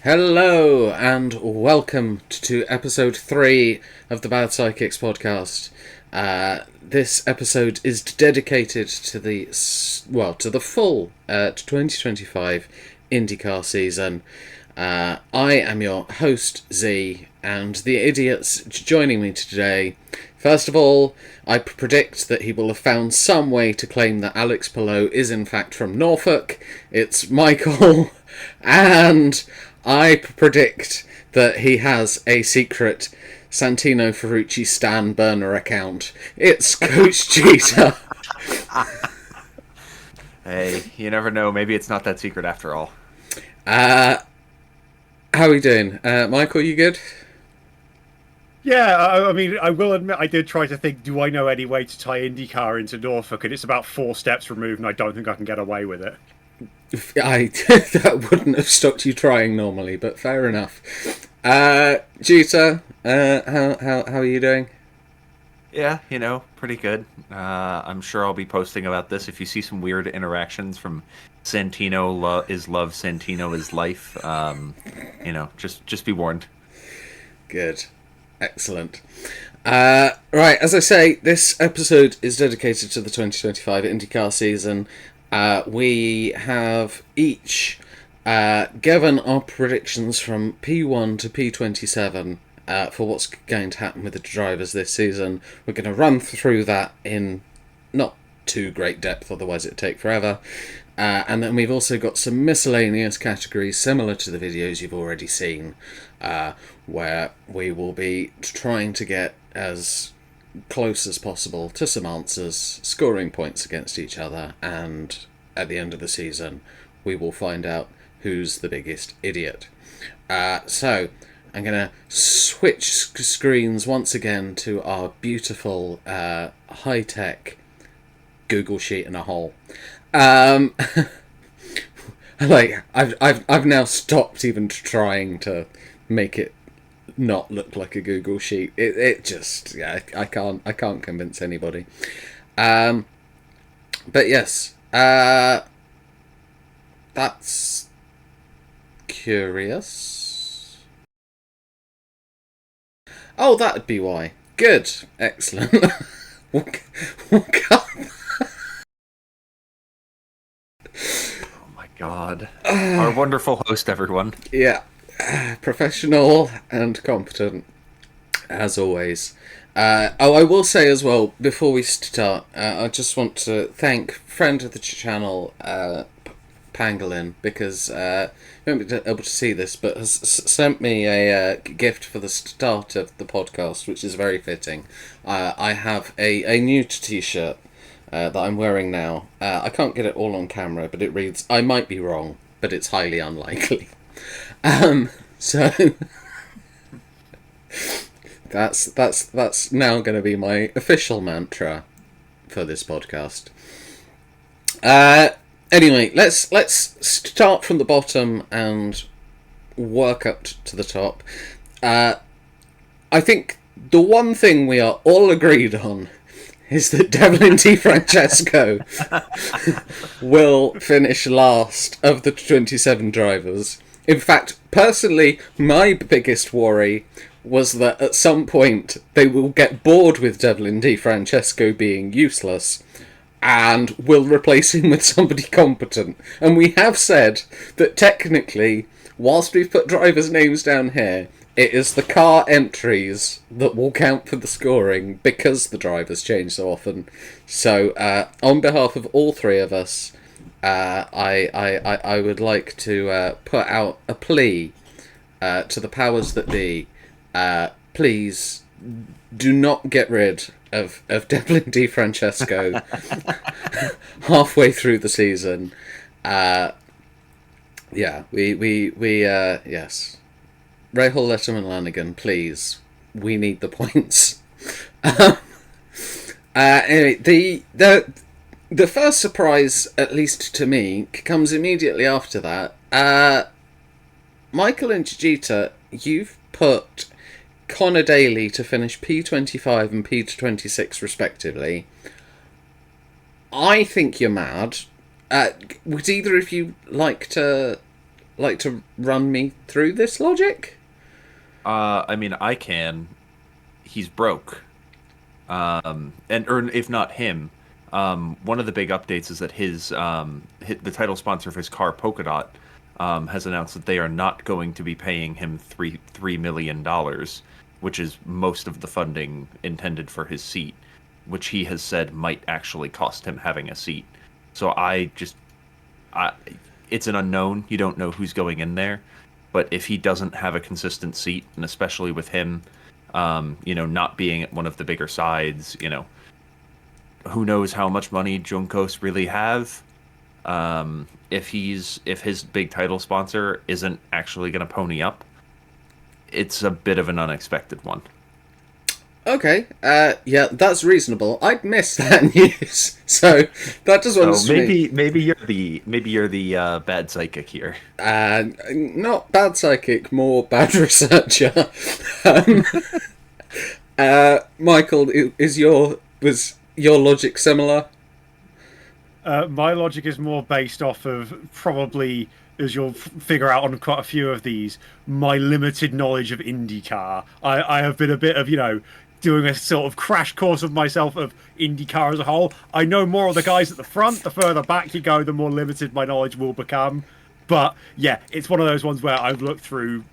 Hello and welcome to episode 3 of the Bad Psychics podcast. This episode is dedicated to the full 2025 Indycar season. I am your host Z, and the idiots joining me today. First of all, I predict that he will have found some way to claim that Alex Palou is in fact from Norfolk. It's Michael, and I predict that he has a secret Santino Ferrucci Stan burner account. It's Coach Cheetah. Hey, you never know. Maybe it's not that secret after all. How are we doing? Michael, you good? Yeah, I mean, I will admit I did try to think, do I know any way to tie IndyCar into Norfolk? And it's about 4 steps removed, and I don't think I can get away with it. That wouldn't have stopped you trying normally, but fair enough. Cheetah, how are you doing? Yeah, pretty good. I'm sure I'll be posting about this. If you see some weird interactions from Santino is love, Santino is life, just be warned. Good. Excellent. Right, as I say, this episode is dedicated to the 2025 IndyCar season. We have each given our predictions from P1 to P27 for what's going to happen with the drivers this season. We're going to run through that in not too great depth, otherwise it'd take forever. And then we've also got some miscellaneous categories similar to the videos you've already seen, where we will be trying to get as close as possible to some answers, scoring points against each other, and at the end of the season we will find out who's the biggest idiot. So I'm going to switch screens once again to our beautiful high-tech Google Sheet in a hole. I've now stopped even trying to make it not look like a Google Sheet. It just, yeah, I can't convince anybody. But yes, that's curious. Oh, that'd be why. Good, excellent. Oh my god. Our wonderful host, everyone. Yeah. Professional and competent, as always. I will say as well, before we start, I just want to thank friend of the channel, Pangolin, because you won't be able to see this, but has sent me a gift for the start of the podcast, which is very fitting. I have a new t-shirt that I'm wearing now. I can't get it all on camera, but it reads, "I might be wrong, but it's highly unlikely." So that's now going to be my official mantra for this podcast. Anyway, let's start from the bottom and work up to the top. I think the one thing we are all agreed on is that Devlin DiFrancesco will finish last of the 27 drivers. In fact, personally, my biggest worry was that at some point they will get bored with Devlin DiFrancesco being useless and will replace him with somebody competent. And we have said that technically, whilst we've put drivers' names down here, it is the car entries that will count for the scoring because the drivers change so often. So, on behalf of all three of us, I would like to put out a plea to the powers that be. Please do not get rid of Devlin DiFrancesco halfway through the season. Yes. Rahul Letterman Lanigan, please. We need the points. Anyway, the first surprise, at least to me, comes immediately after that. Michael and Jita, you've put Connor Daly to finish P25 and P26 respectively. I think you're mad. Would either of you like to like to run me through this logic? I mean, I can. He's broke. Or if not him, one of the big updates is that the title sponsor of his car, Polka Dot, has announced that they are not going to be paying him $3 million, which is most of the funding intended for his seat, which he has said might actually cost him having a seat. So it's an unknown. You don't know who's going in there, but if he doesn't have a consistent seat, and especially with him, not being at one of the bigger sides, who knows how much money Juncos really have. If his big title sponsor isn't actually going to pony up, it's a bit of an unexpected one. Okay, yeah, that's reasonable. I'd missed that news, so that just wants So me. maybe you're the bad psychic here. Not bad psychic, more bad researcher. um, Michael, was your logic similar? My logic is more based off of probably, as you'll figure out on quite a few of these, my limited knowledge of IndyCar. I have been a bit of, doing a sort of crash course of myself of IndyCar as a whole. I know more of the guys at the front. The further back you go, the more limited my knowledge will become. But yeah, it's one of those ones where I've looked through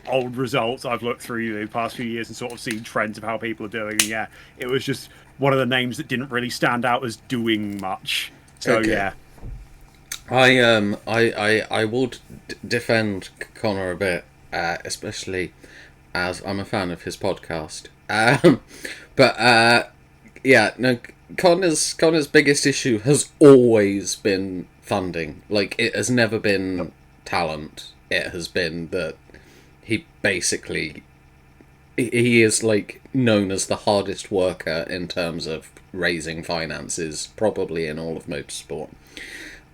old results. I've looked through the past few years and sort of seen trends of how people are doing. And yeah, it was just one of the names that didn't really stand out as doing much. So Okay. yeah. I will defend Connor a bit, especially as I'm a fan of his podcast. But yeah, no, Connor's biggest issue has always been funding. Like, it has never been talent. It has been that he basically he is like known as the hardest worker in terms of raising finances, probably in all of motorsport.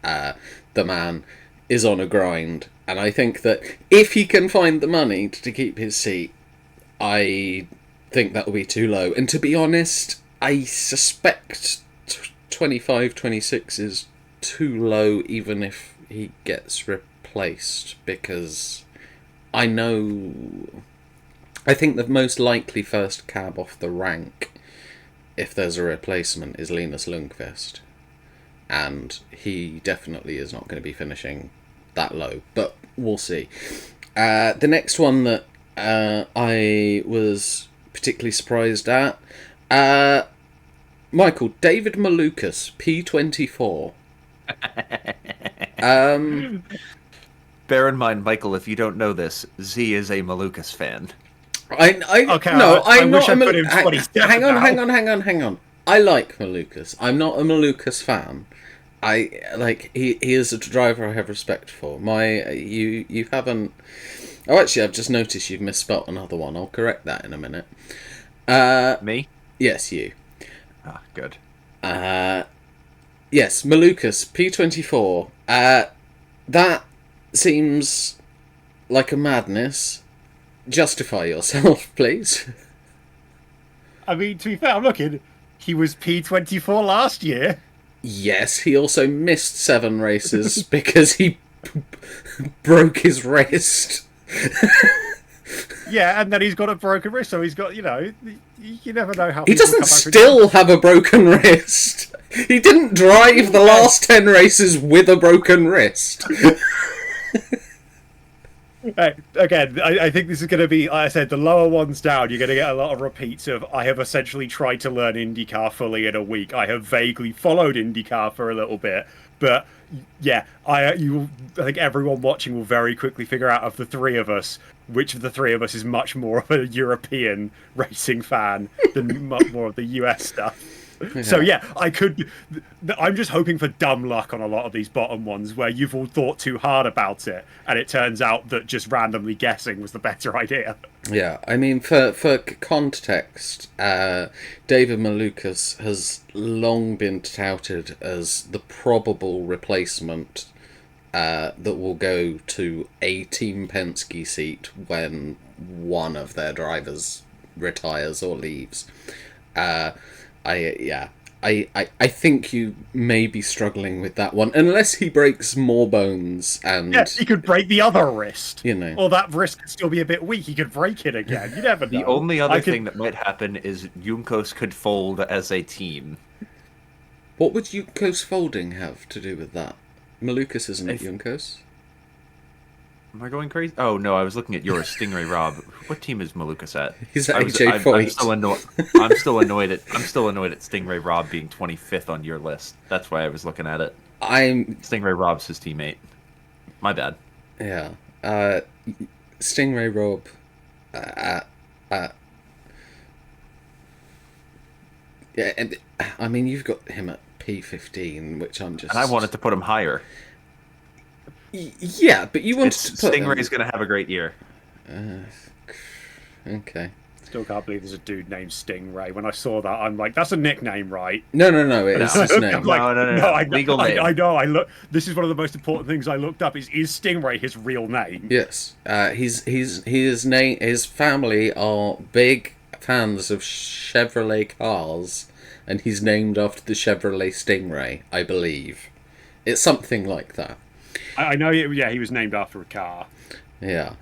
The man is on a grind, and I think that if he can find the money to keep his seat, I think that will be too low. And to be honest, I suspect 25, 26 is too low, even if he gets replaced, because I think the most likely first cab off the rank, if there's a replacement, is Linus Lundqvist. And he definitely is not going to be finishing that low, but we'll see. The next one that I was particularly surprised at, Michael, David Malukas, P24. Bear in mind, Michael, if you don't know this, Z is a Malukas fan. Okay, I'm wish not. I put him 27 Hang on, now. hang on. I like Malukas. I'm not a Malukas fan. He is a driver I have respect for. You haven't. Oh, actually, I've just noticed you've misspelt another one. I'll correct that in a minute. Me? Yes, you. Ah, good. Yes, Malukas, P24. That seems like a madness. Justify yourself, please. I mean, to be fair, I'm looking. He was P24 last year. Yes, he also missed 7 races because he broke his wrist. Yeah, and then he's got a broken wrist, so he's got, you never know how He people doesn't come back from- still have a broken wrist. He didn't drive the last 10 races with a broken wrist. Right, again, I think this is going to be, like I said, the lower ones down. You're going to get a lot of repeats of, I have essentially tried to learn IndyCar fully in a week. I have vaguely followed IndyCar for a little bit. But, yeah, I think everyone watching will very quickly figure out, of the three of us, which of the three of us is much more of a European racing fan than much more of the US stuff. So yeah, I'm just hoping for dumb luck on a lot of these bottom ones where you've all thought too hard about it, and it turns out that just randomly guessing was the better idea. Yeah, I mean, for context, David Malukas has long been touted as the probable replacement that will go to a Team Penske seat when one of their drivers retires or leaves. I think you may be struggling with that one, unless he breaks more bones and Yeah, he could break the other wrist. you know. Or that wrist could still be a bit weak. He could break it again. You never know. The only other thing that might happen is Junkos could fold as a team. What would Junkos folding have to do with that? Malukas isn't at Junkos. Am I going crazy? Oh no, I was looking at yours, Stingray Rob. What team is Malukas at? He's at AJ Foyt. I'm still annoyed. I'm still annoyed at Stingray Rob being 25th on your list. That's why I was looking at it. Stingray Rob's his teammate. My bad. Yeah. Stingray Rob. Yeah, and I mean you've got him at P15, which I'm just. And I wanted to put him higher. Yeah, but you wanted to put Stingray's going to have a great year. Okay. Still can't believe there's a dude named Stingray. When I saw that, I'm like, that's a nickname, right? No, it is his name. No, legal name. I know. I look. This is one of the most important things I looked up. Is Stingray his real name? Yes. His family are big fans of Chevrolet cars, and he's named after the Chevrolet Stingray, I believe. It's something like that. I know. Yeah, he was named after a car. Yeah.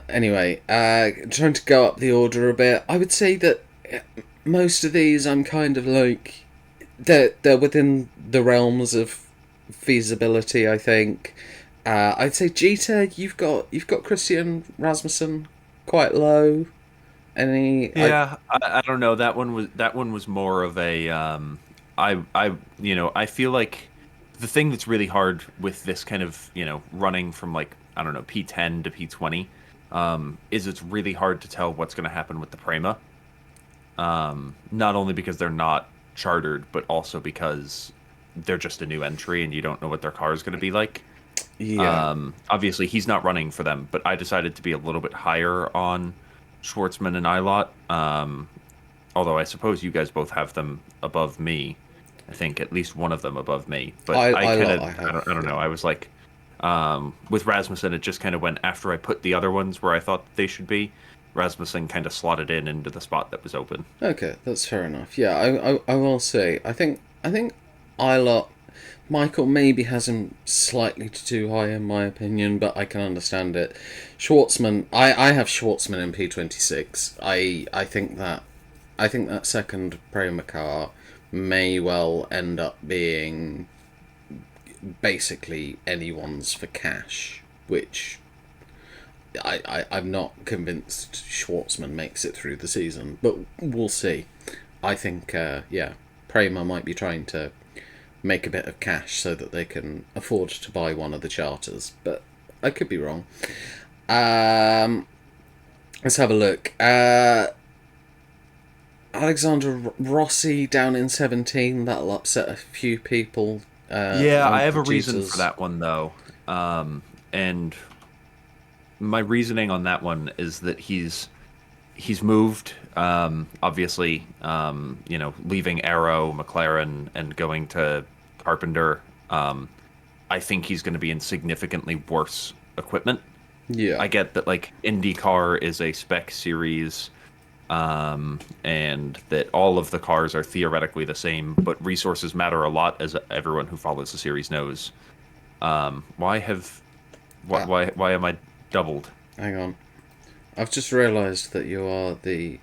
Anyway, trying to go up the order a bit, I would say that most of these I'm kind of like they're within the realms of feasibility. I think. I'd say Jeter, you've got Christian Rasmussen quite low. Yeah, I don't know. That one was more of a I feel like the thing that's really hard with this kind of, running from like, I don't know, P10 to P20, is it's really hard to tell what's going to happen with the Prema. Not only because they're not chartered, but also because they're just a new entry and you don't know what their car is going to be like. Yeah. Obviously, he's not running for them, but I decided to be a little bit higher on Schwartzman and Ilott. Although I suppose you guys both have them above me. I think at least one of them above me. But I don't know. I was like, with Rasmussen, it just kind of went after I put the other ones where I thought they should be. Rasmussen kind of slotted into the spot that was open. Okay, that's fair enough. Yeah, I will say, I think Ilott, Michael maybe has him slightly too high in my opinion, but I can understand it. Schwartzman, I have Schwartzman in P26. I think that second Prema car may well end up being basically anyone's for cash, which I'm not convinced Schwartzman makes it through the season, but we'll see. I think, Prema might be trying to make a bit of cash so that they can afford to buy one of the charters, but I could be wrong. Let's have a look. Alexander Rossi down in 17. That'll upset a few people. I have a reason for that one though, and my reasoning on that one is that he's moved. Obviously, leaving Arrow, McLaren, and going to Carpenter. I think he's going to be in significantly worse equipment. Yeah, I get that like Indycar is a spec series. And that all of the cars are theoretically the same, but resources matter a lot, as everyone who follows the series knows. Why am I doubled? Hang on. I've just realised that you are the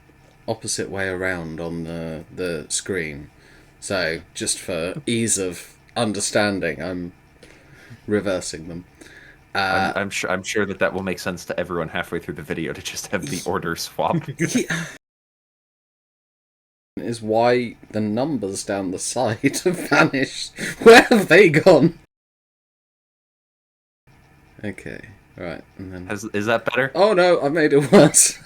opposite way around on the screen. So, just for ease of understanding, I'm reversing them. I'm sure that will make sense to everyone halfway through the video to just have the order swap. Is why the numbers down the side have vanished. Where have they gone? Okay, right, and then... Is that better? Oh no, I made it worse.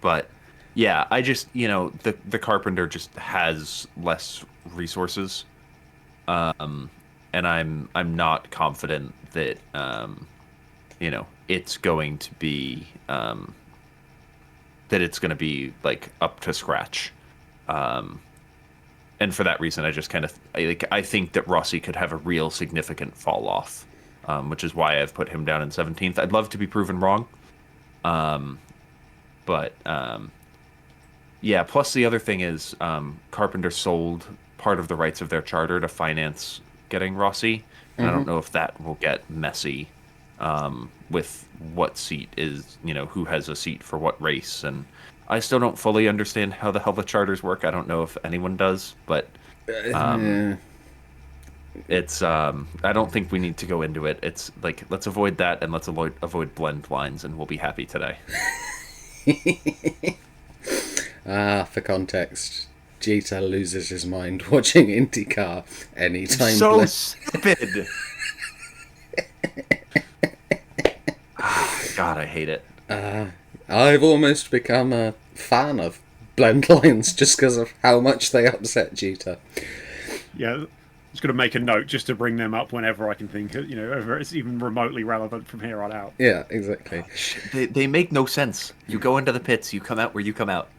But yeah, I just the Carpenter just has less resources. And I'm not confident that it's going to be like up to scratch. And for that reason, I just kind of I think that Rossi could have a real significant fall off, which is why I've put him down in 17th. I'd love to be proven wrong, but Yeah. Plus, the other thing is, Carpenter sold part of the rights of their charter to finance getting Rossi, and I don't know if that will get messy with what seat is, who has a seat for what race, and I still don't fully understand how the hell the charters work. I don't know if anyone does, but Yeah. it's I don't think we need to go into it. It's like, let's avoid that, and let's avoid blend lines, and we'll be happy today. For context, Jeter loses his mind watching IndyCar anytime. So stupid. God, I hate it. I've almost become a fan of blend lines just because of how much they upset Jeter. Yeah, just going to make a note just to bring them up whenever I can think of, if it's even remotely relevant from here on out. Yeah, exactly. They make no sense. You go into the pits, you come out where you come out.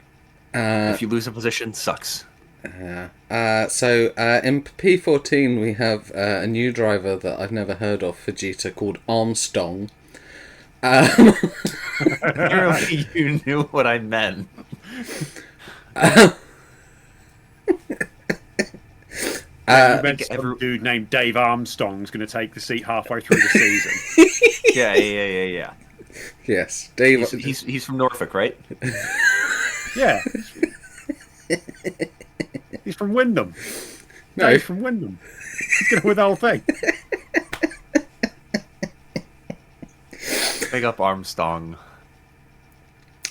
If you lose a position, sucks. So in P14 we have a new driver that I've never heard of for Jeter called Armstong. Apparently you knew what I meant. You meant some dude named Dave Armstrong's going to take the seat halfway through the season. Yeah. Yes, Dave. He's from Norfolk, right? Yeah. He's from Wymondham. No. Dave's from Wymondham. He's going with the whole thing. Big up Armstong.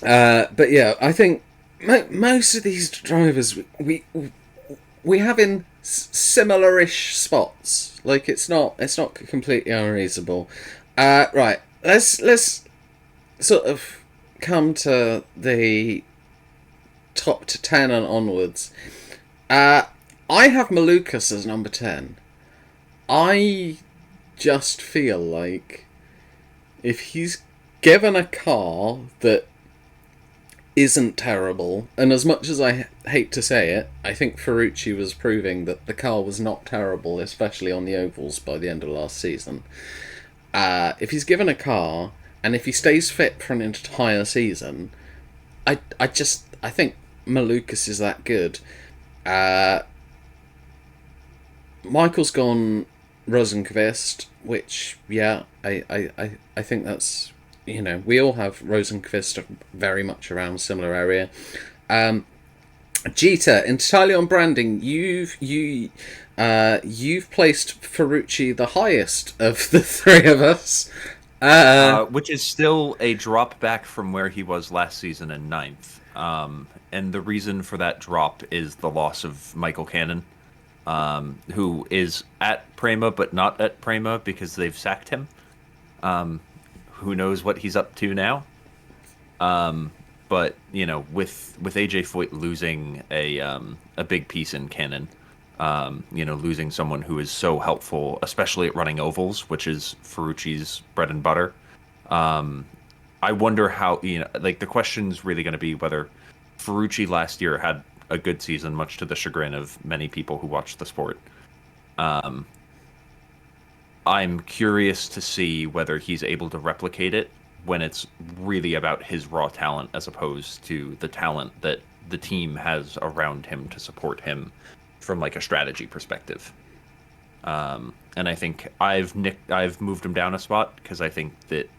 But yeah, I think most of these drivers we have in similar-ish spots. Like it's not completely unreasonable. Right, let's sort of come to the top to 10 and onwards. I have Malukas as number 10. I just feel like if he's given a car that isn't terrible, and as much as I hate to say it, I think Ferrucci was proving that the car was not terrible, especially on the ovals by the end of last season. If he's given a car, and if he stays fit for an entire season, I think Malukas is that good. Michael's gone Rosenqvist, which, yeah, I think that's, we all have Rosenqvist very much around a similar area. Jeter, entirely on branding, you've placed Ferrucci the highest of the three of us. Which is still a drop back from where he was last season in 9th. And the reason for that drop is the loss of Michael Cannon, who is at Prema but not at Prema because they've sacked him. Who knows what he's up to now? But with AJ Foyt losing a big piece in Cannon, losing someone who is so helpful, especially at running ovals, which is Ferrucci's bread and butter. I wonder how, the question's really going to be whether Ferrucci last year had a good season, much to the chagrin of many people who watch the sport. I'm curious to see whether he's able to replicate it when it's really about his raw talent as opposed to the talent that the team has around him to support him from like a strategy perspective. And I think I've moved him down a spot because I think that,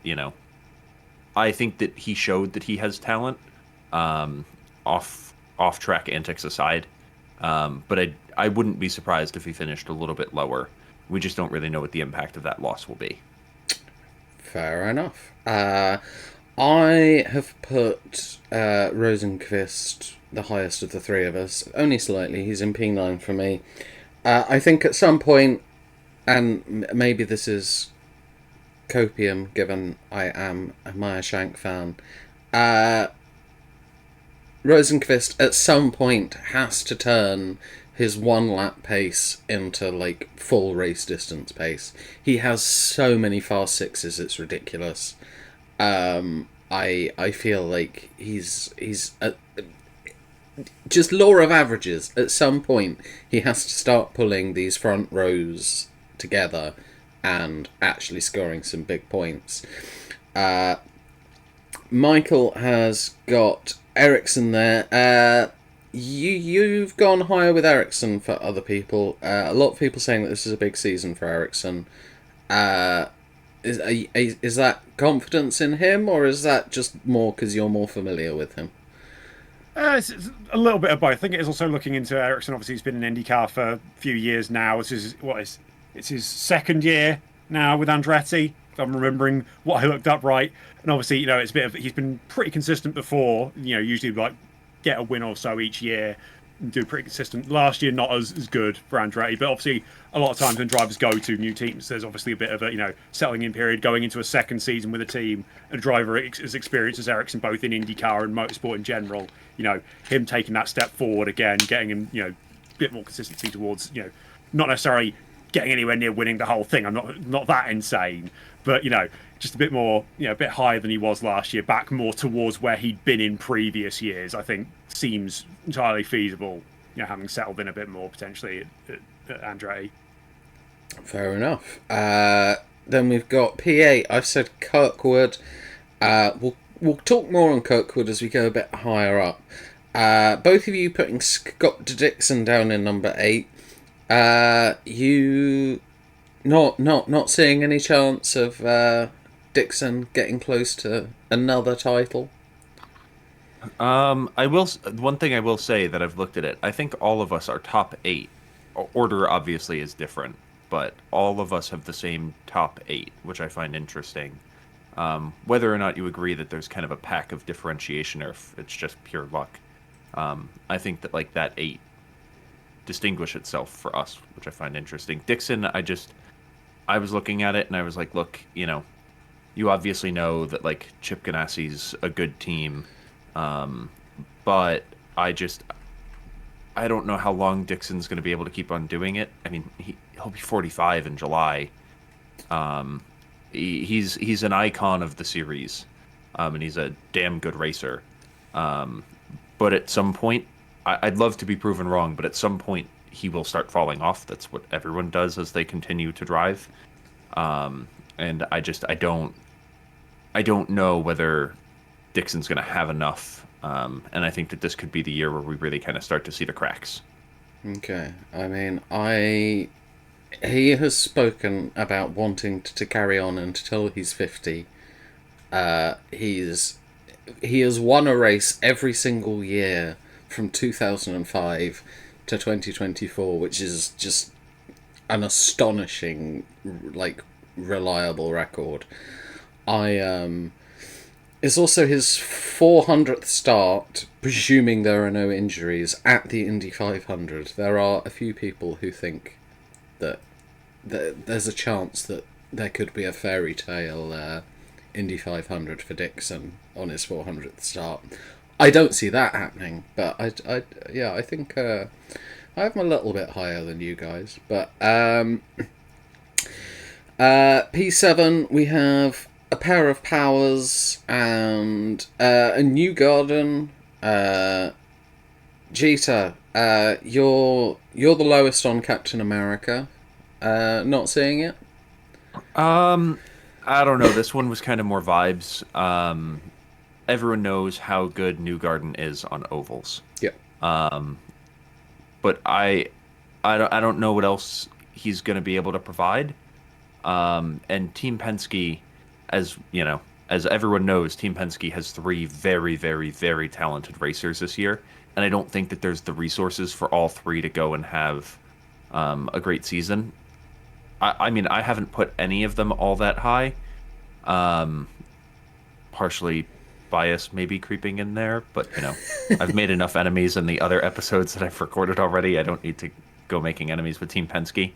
he showed that he has talent, off track antics aside. But I wouldn't be surprised if he finished a little bit lower. We just don't really know what the impact of that loss will be. Fair enough. I have put Rosenqvist the highest of the three of us, only slightly. He's in P9 for me. I think at some point, and maybe this is copium given I am a Meyer Shank fan, Rosenqvist at some point has to turn his one lap pace into like full race distance pace. He has so many fast sixes, it's ridiculous. I feel like he's just law of averages. At some point, he has to start pulling these front rows together and actually scoring some big points. Michael has got Ericsson there. You've gone higher with Ericsson for other people. A lot of people saying that this is a big season for Ericsson. Is that confidence in him, or is that just more because you're more familiar with him? It's a little bit of both. I think it is also looking into Ericsson. Obviously, he's been in IndyCar for a few years now. It's his second year now with Andretti. If I'm remembering what I looked up right. And obviously, it's a bit of he's been pretty consistent before. Usually like get a win or so each year and do pretty consistent. Last year, not as good for Andretti, but obviously a lot of times when drivers go to new teams, there's obviously a bit of a settling in period, going into a second season with a team. A driver as experienced as Ericsson, both in IndyCar and motorsport in general. Him taking that step forward again, getting him a bit more consistency towards not necessarily getting anywhere near winning the whole thing. I'm not that insane, but just a bit more, a bit higher than he was last year, back more towards where he'd been in previous years. I think seems entirely feasible. Having settled in a bit more potentially at Andretti. Fair enough. Then we've got P8. I've said Kirkwood. We'll talk more on Kirkwood as we go a bit higher up. Both of you putting Scott Dixon down in number 8. You not seeing any chance of Dixon getting close to another title? I will. One thing I will say that I've looked at it. I think all of us are top 8. Order obviously is different, but all of us have the same top 8, which I find interesting. Whether or not you agree that there's kind of a pack of differentiation or if it's just pure luck, I think that like that 8 distinguish itself for us, which I find interesting. Dixon, I was looking at it and I was like, look, you obviously know that like Chip Ganassi's a good team, but I don't know how long Dixon's going to be able to keep on doing it. I mean, he'll be 45 in July. He's an icon of the series, and he's a damn good racer. But at some point, I'd love to be proven wrong, but at some point he will start falling off. That's what everyone does as they continue to drive. And I don't know whether Dixon's going to have enough. And I think that this could be the year where we really kind of start to see the cracks. Okay. I mean, he has spoken about wanting to carry on until he's 50. He has won a race every single year from 2005 to 2024, which is just an astonishing, reliable record. It's also his 400th start, presuming there are no injuries, at the Indy 500. There are a few people who think that there's a chance that there could be a fairy tale Indy 500 for Dixon on his 400th start. I don't see that happening, but I think I have him a little bit higher than you guys. But P7, we have a pair of Powers and a New Garden. Jeter, you're the lowest on Captain America. Not seeing it. I don't know. This one was kind of more vibes. Everyone knows how good New Garden is on ovals. Yeah. But I don't know what else he's going to be able to provide. And Team Penske, as everyone knows, Team Penske has 3 very, very, very talented racers this year, and I don't think that there's the resources for all 3 to go and have a great season. I mean, I haven't put any of them all that high. Partially bias maybe creeping in there, but I've made enough enemies in the other episodes that I've recorded already. I don't need to go making enemies with Team Penske.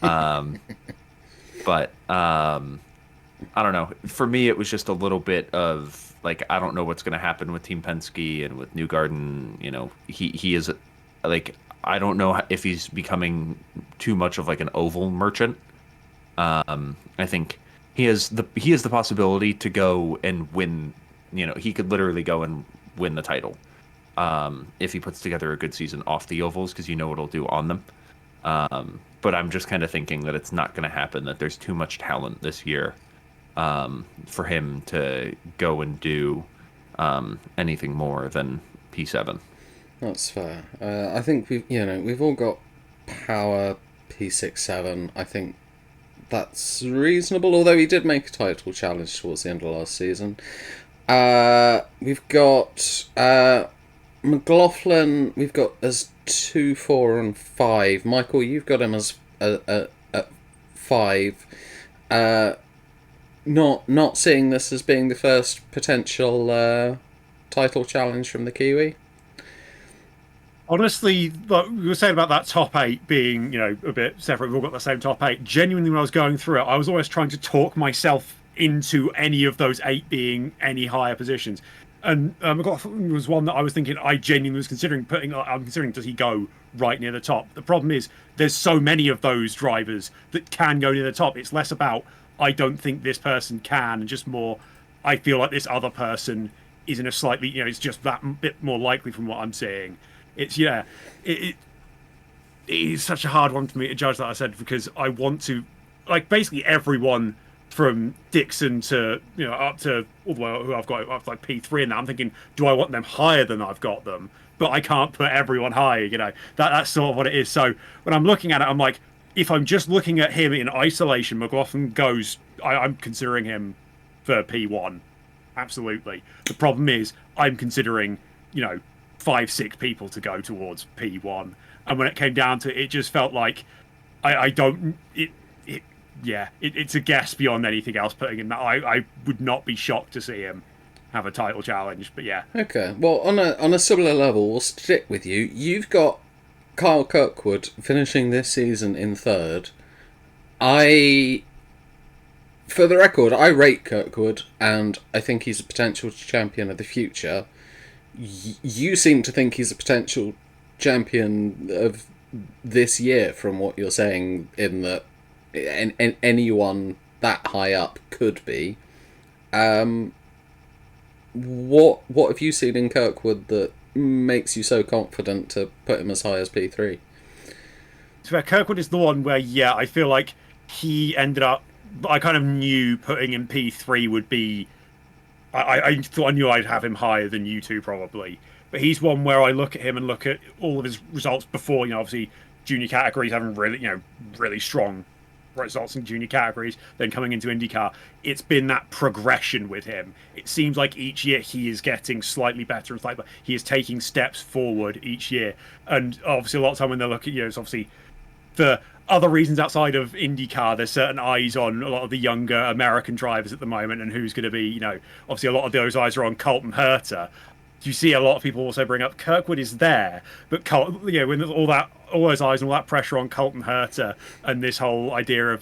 But I don't know. For me, it was just a little bit of like, I don't know what's going to happen with Team Penske and with New Garden. He is like, I don't know if he's becoming too much of like an oval merchant. I think he has the possibility to go and win. He could literally go and win the title if he puts together a good season off the ovals, because what it'll do on them. But I'm just kind of thinking that it's not going to happen, that there's too much talent this year for him to go and do anything more than P7. That's fair. I think we've all got power P6-7. I think that's reasonable. Although he did make a title challenge towards the end of last season. We've got McLaughlin. We've got as 2, 4, and 5. Michael, you've got him as at 5. Not seeing this as being the first potential title challenge from the Kiwi. Honestly, like we were saying about that top 8 being, a bit separate, we've all got the same top 8. Genuinely, when I was going through it, I was always trying to talk myself into any of those 8 being any higher positions. And McLaughlin was one that I was thinking I genuinely was considering putting. I'm considering, does he go right near the top? The problem is there's so many of those drivers that can go near the top. It's less about I don't think this person can, and just more I feel like this other person is in a slightly, it's just that bit more likely from what I'm seeing. It's it is such a hard one for me to judge, that I said, because I want to, like, basically everyone from Dixon to up to all the way who I've got up to like P3 and that. I'm thinking, do I want them higher than I've got them? But I can't put everyone higher. That's sort of what it is. So when I'm looking at it, I'm like, if I'm just looking at him in isolation, McLaughlin goes. I'm considering him for P1, absolutely. The problem is I'm considering 5, 6 people to go towards P1, and when it came down to it, it just felt like I don't. It's a guess beyond anything else. Putting him that, I would not be shocked to see him have a title challenge. But yeah. Okay. Well, on a similar level, we'll stick with you. You've got Kyle Kirkwood finishing this season in 3rd. For the record, I rate Kirkwood, and I think he's a potential champion of the future. You seem to think he's a potential champion of this year, from what you're saying, in that anyone that high up could be. What have you seen in Kirkwood that makes you so confident to put him as high as P3? So Kirkwood is the one where, I feel like he ended up. I kind of knew putting him P3 would be. I thought I knew I'd have him higher than you two probably, but he's one where I look at him and look at all of his results before. Obviously junior categories having really strong results in junior categories, then coming into IndyCar, it's been that progression with him. It seems like each year he is getting slightly better and slightly better. He is taking steps forward each year, and obviously a lot of time when they look at it's obviously for other reasons outside of IndyCar, there's certain eyes on a lot of the younger American drivers at the moment, and who's going to be, obviously a lot of those eyes are on Colton Herta. You see a lot of people also bring up Kirkwood is there, but when there's all those eyes and all that pressure on Colton Herta, and this whole idea of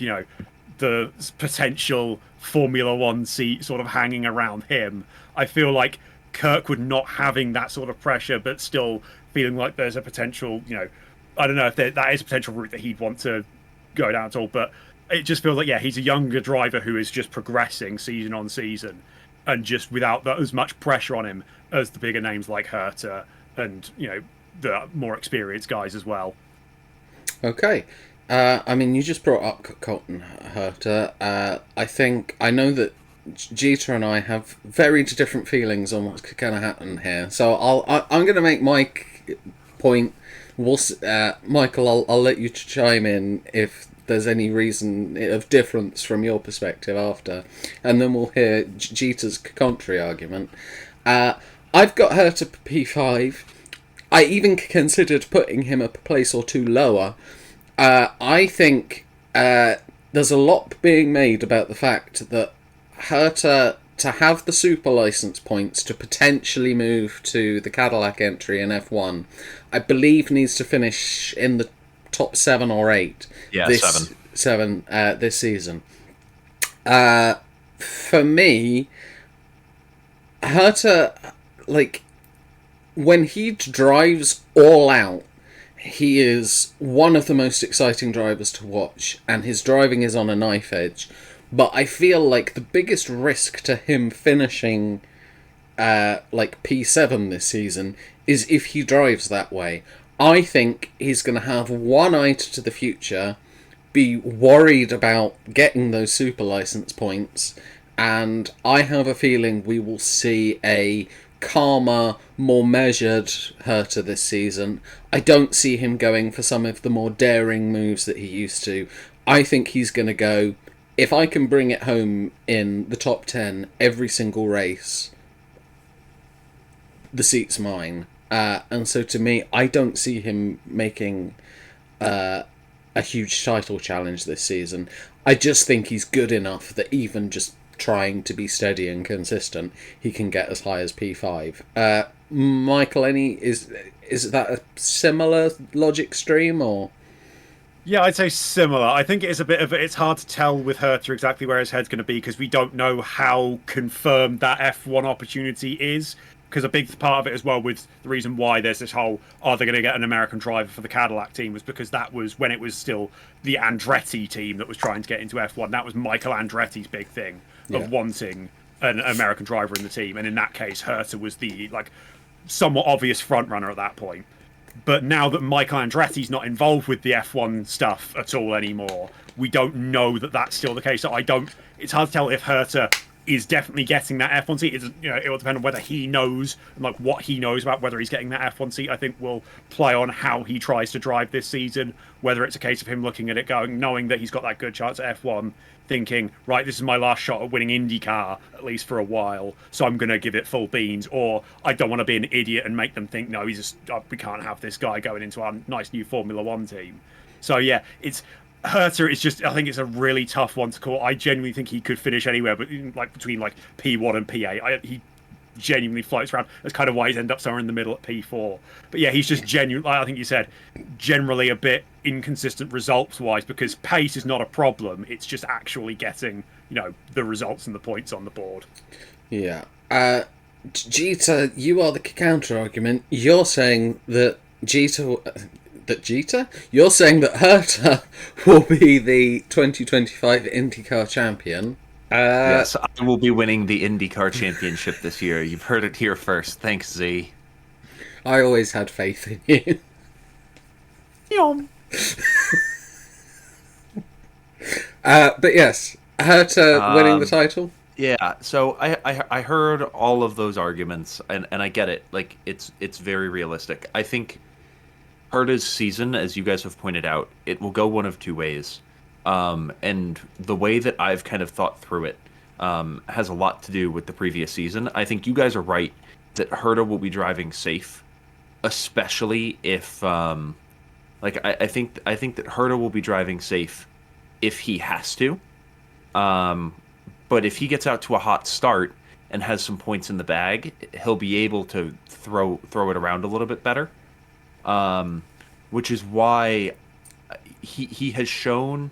the potential Formula One seat sort of hanging around him, I feel like Kirkwood not having that sort of pressure, but still feeling like there's a potential, I don't know if that is a potential route that he'd want to go down at all, but it just feels like he's a younger driver who is just progressing season on season, and just without as much pressure on him as the bigger names like Herta and the more experienced guys as well. Okay. You just brought up Colton Herta. I know that Jeter and I have very different feelings on what's going to happen here. So I'm going to make my point. Michael, I'll let you chime in if there's any reason of difference from your perspective after, and then we'll hear Jeter's contrary argument. I've got her to P5. I even considered putting him a place or two lower. I think there's a lot being made about the fact that Herta, to have the super license points to potentially move to the Cadillac entry in F1, I believe needs to finish in the top 7 or 8. Yeah, seven this season. For me, Herta, when he drives all out, he is one of the most exciting drivers to watch, and his driving is on a knife edge. But I feel like the biggest risk to him finishing P7 this season is if he drives that way. I think he's going to have one eye to the future, be worried about getting those super license points, and I have a feeling we will see a calmer, more measured Herta this season. I don't see him going for some of the more daring moves that he used to. I think he's going to go, if I can bring it home in the top 10 every single race, the seat's mine. And so to me, I don't see him making a huge title challenge this season. I just think he's good enough that even just trying to be steady and consistent, he can get as high as P5. Michael, is that a similar logic stream, or? Yeah, I'd say similar. I think it is a bit of it's hard to tell with Herta exactly where his head's going to be because we don't know how confirmed that F1 opportunity is. Because a big part of it as well, with the reason why there's this whole, are they going to get an American driver for the Cadillac team, was because that was when it was still the Andretti team that was trying to get into F1. That was Michael Andretti's big thing of wanting an American driver in the team. And in that case, Herta was the somewhat obvious front runner at that point. But now that Michael Andretti's not involved with the F1 stuff at all anymore, we don't know that that's still the case. So it's hard to tell if Herta is definitely getting that F1 seat. It will depend on whether he knows, what he knows about whether he's getting that F1 seat. I think will play on how he tries to drive this season, whether it's a case of him looking at it going, knowing that he's got that good chance at F1, thinking, right, this is my last shot at winning IndyCar, at least for a while, so I'm going to give it full beans, or I don't want to be an idiot and make them think, no, we can't have this guy going into our nice new Formula One team. So yeah, Herta is just, I think it's a really tough one to call. I genuinely think he could finish anywhere, but between P1 and P8. He genuinely floats around. That's kind of why he's ended up somewhere in the middle at P4. But yeah, he's just genuinely, I think you said, generally a bit inconsistent results-wise, because pace is not a problem. It's just actually getting, the results and the points on the board. Yeah. Jeter, you are the counter-argument. You're saying that You're saying that Herta will be the 2025 IndyCar champion. Yes, I will be winning the IndyCar championship this year. You've heard it here first. Thanks, Z. I always had faith in you. But yes, Herta winning the title. Yeah, so I heard all of those arguments, and I get it. It's very realistic. I think Herta's season, as you guys have pointed out, it will go one of two ways. And the way that I've kind of thought through it has a lot to do with the previous season. I think you guys are right that Herta will be driving safe, especially if I think that Herta will be driving safe if he has to. But if he gets out to a hot start and has some points in the bag, he'll be able to throw it around a little bit better. Which is why he has shown,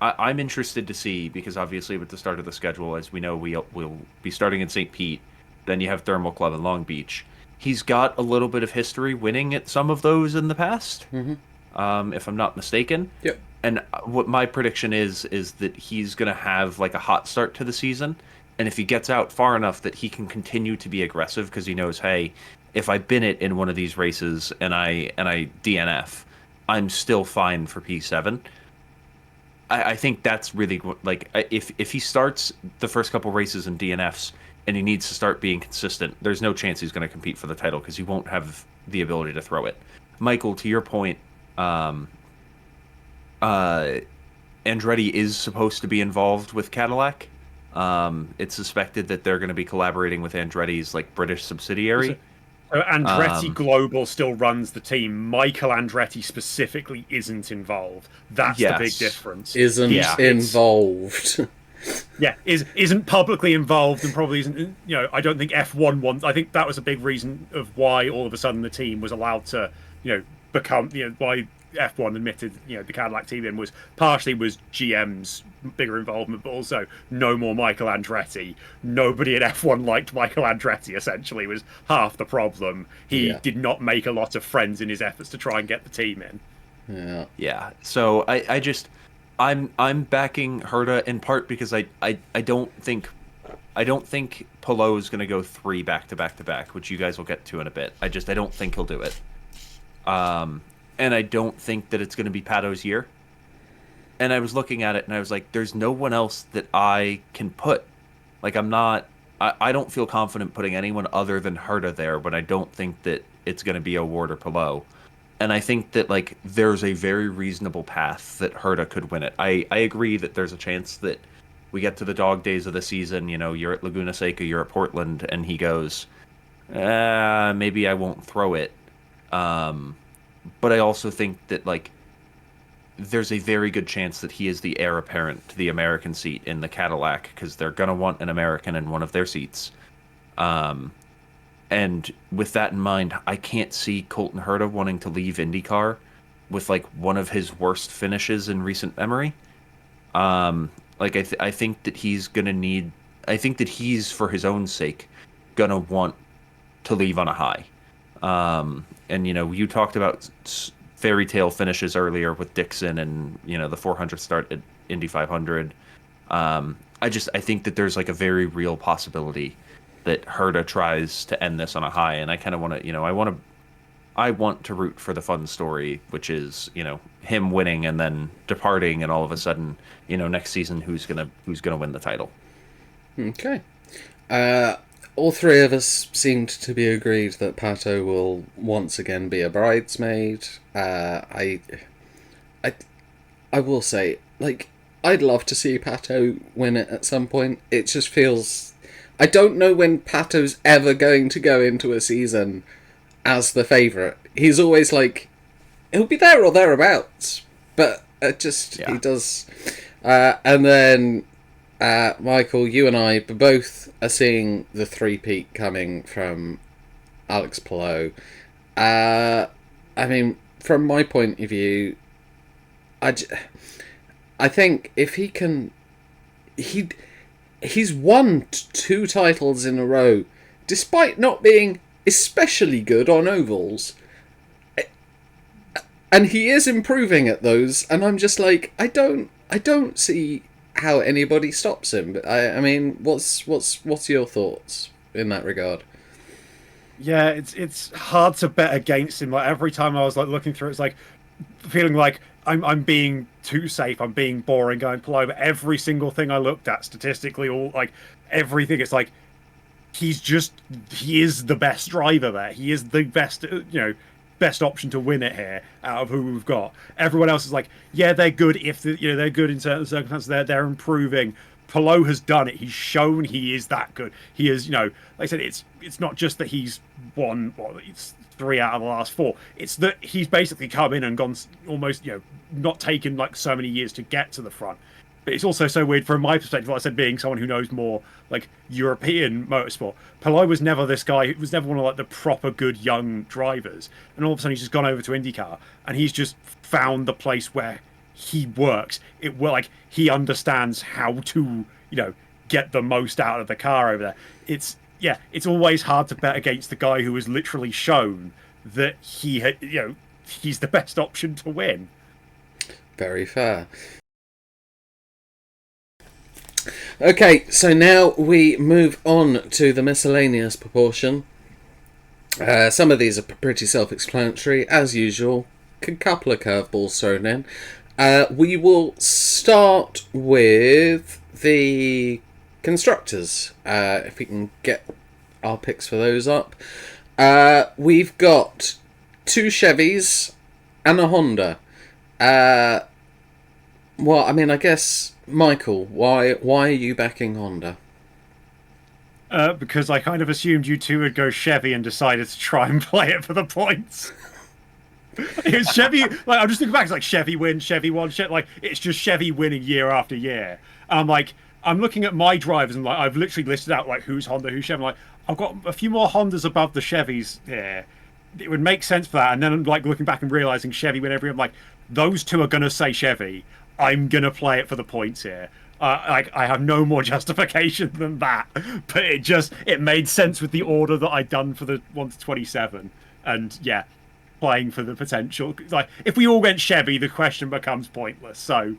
I'm interested to see, because obviously with the start of the schedule, as we know, we'll be starting in St. Pete, then you have Thermal Club in Long Beach. He's got a little bit of history winning at some of those in the past, if I'm not mistaken. Yep. And what my prediction is that he's going to have a hot start to the season, and if he gets out far enough that he can continue to be aggressive, because he knows, hey, if I bin it in one of these races and I DNF, I'm still fine for P7. I think that's really if he starts the first couple races in DNFs and he needs to start being consistent, there's no chance he's going to compete for the title because he won't have the ability to throw it. Michael, to your point, Andretti is supposed to be involved with Cadillac. It's suspected that they're going to be collaborating with Andretti's British subsidiary. So Andretti Global still runs the team. Michael Andretti specifically isn't involved. That's the big difference. Isn't involved. Isn't publicly involved, and probably isn't. I don't think F1 wants. I think that was a big reason of why all of a sudden the team was allowed to, become. Why F1 admitted, the Cadillac team in was GM's bigger involvement, but also no more Michael Andretti. Nobody at F1 liked Michael Andretti, essentially, was half the problem. He did not make a lot of friends in his efforts to try and get the team in. Yeah. So I'm backing Herta in part because I don't think Palou is going to go 3 back to back, which you guys will get to in a bit. I don't think he'll do it. And I don't think that it's going to be Pato's year. And I was looking at it and I was like, there's no one else that I can put Like I'm not. I don't feel confident putting anyone other than Herta there, but I don't think that it's going to be Award or Palou. And I think that like there's a very reasonable path that Herta could win it. I agree that there's a chance that we get to the dog days of the season. You know, you're at Laguna Seca, you're at Portland, and he goes, maybe I won't throw it. But I also think that like there's a very good chance that he is the heir apparent to the American seat in the Cadillac because they're gonna want an American in one of their seats. Um, and with that in mind, I can't see Colton Herta wanting to leave IndyCar with like one of his worst finishes in recent memory. Like I think that he's gonna need. I think that he's for his own sake gonna want to leave on a high. And you know, you talked about fairy tale finishes earlier with Dixon and you know the 400 start at Indy 500. I think that there's like a very real possibility that Herta tries to end this on a high, and I kind of want to, you know, I want to root for the fun story, which is you know him winning and then departing, and all of a sudden, you know, next season who's gonna win the title. Okay. All three of us seemed to be agreed that Pato will once again be a bridesmaid. I will say, like, I'd love to see Pato win it at some point. It just feels... I don't know when Pato's ever going to go into a season as the favourite. He's always like, he'll be there or thereabouts. But he does... and then... Michael, you and I both are seeing the three-peat coming from Alex Palou. I mean, from my point of view, I think if he can... He's won 2 titles in a row, despite not being especially good on ovals. And he is improving at those, and I'm just like, I don't see how anybody stops him. But I mean, what's your thoughts in that regard? Yeah, it's hard to bet against him. Like every time I was like looking through, it's like feeling like I'm being too safe. I'm being boring, going Palou. But every single thing I looked at statistically, all like everything, it's like he is the best driver there. He is the best, best option to win it here out of who we've got. Everyone else is like, yeah, they're good if they're good in certain circumstances. They're improving. Palou has done it. He's shown he is that good. He is, like I said, it's not just that he's won. Well, it's 3 out of the last 4. It's that he's basically come in and gone almost, not taken like so many years to get to the front. But it's also so weird from my perspective, like I said, being someone who knows more like European motorsport. Palou was never this guy. He was never one of like the proper good young drivers. And all of a sudden he's just gone over to IndyCar and he's just found the place where he works. He understands how to, get the most out of the car over there. It's always hard to bet against the guy who has literally shown that he's the best option to win. Very fair. Okay, so now we move on to the miscellaneous proportion. Some of these are pretty self-explanatory, as usual. A couple of curveballs thrown in. We will start with the constructors, if we can get our picks for those up. We've got 2 Chevys and a Honda. Well, I mean, I guess, Michael, why are you backing Honda? Because I kind of assumed you two would go Chevy and decided to try and play it for the points. It's Chevy, like I'm just thinking back, it's like Chevy win, Chevy won, it's just Chevy winning year after year. And I'm looking at my drivers and like I've literally listed out like who's Honda, who's Chevy. Like I've got a few more Hondas above the Chevys here. It would make sense for that. And then I'm like looking back and realizing Chevy win every. I'm like, those two are gonna say Chevy. I'm gonna play it for the points here. I have no more justification than that. But it made sense with the order that I'd done for the 1 to 27. And yeah, playing for the potential. Like if we all went Chevy, the question becomes pointless. So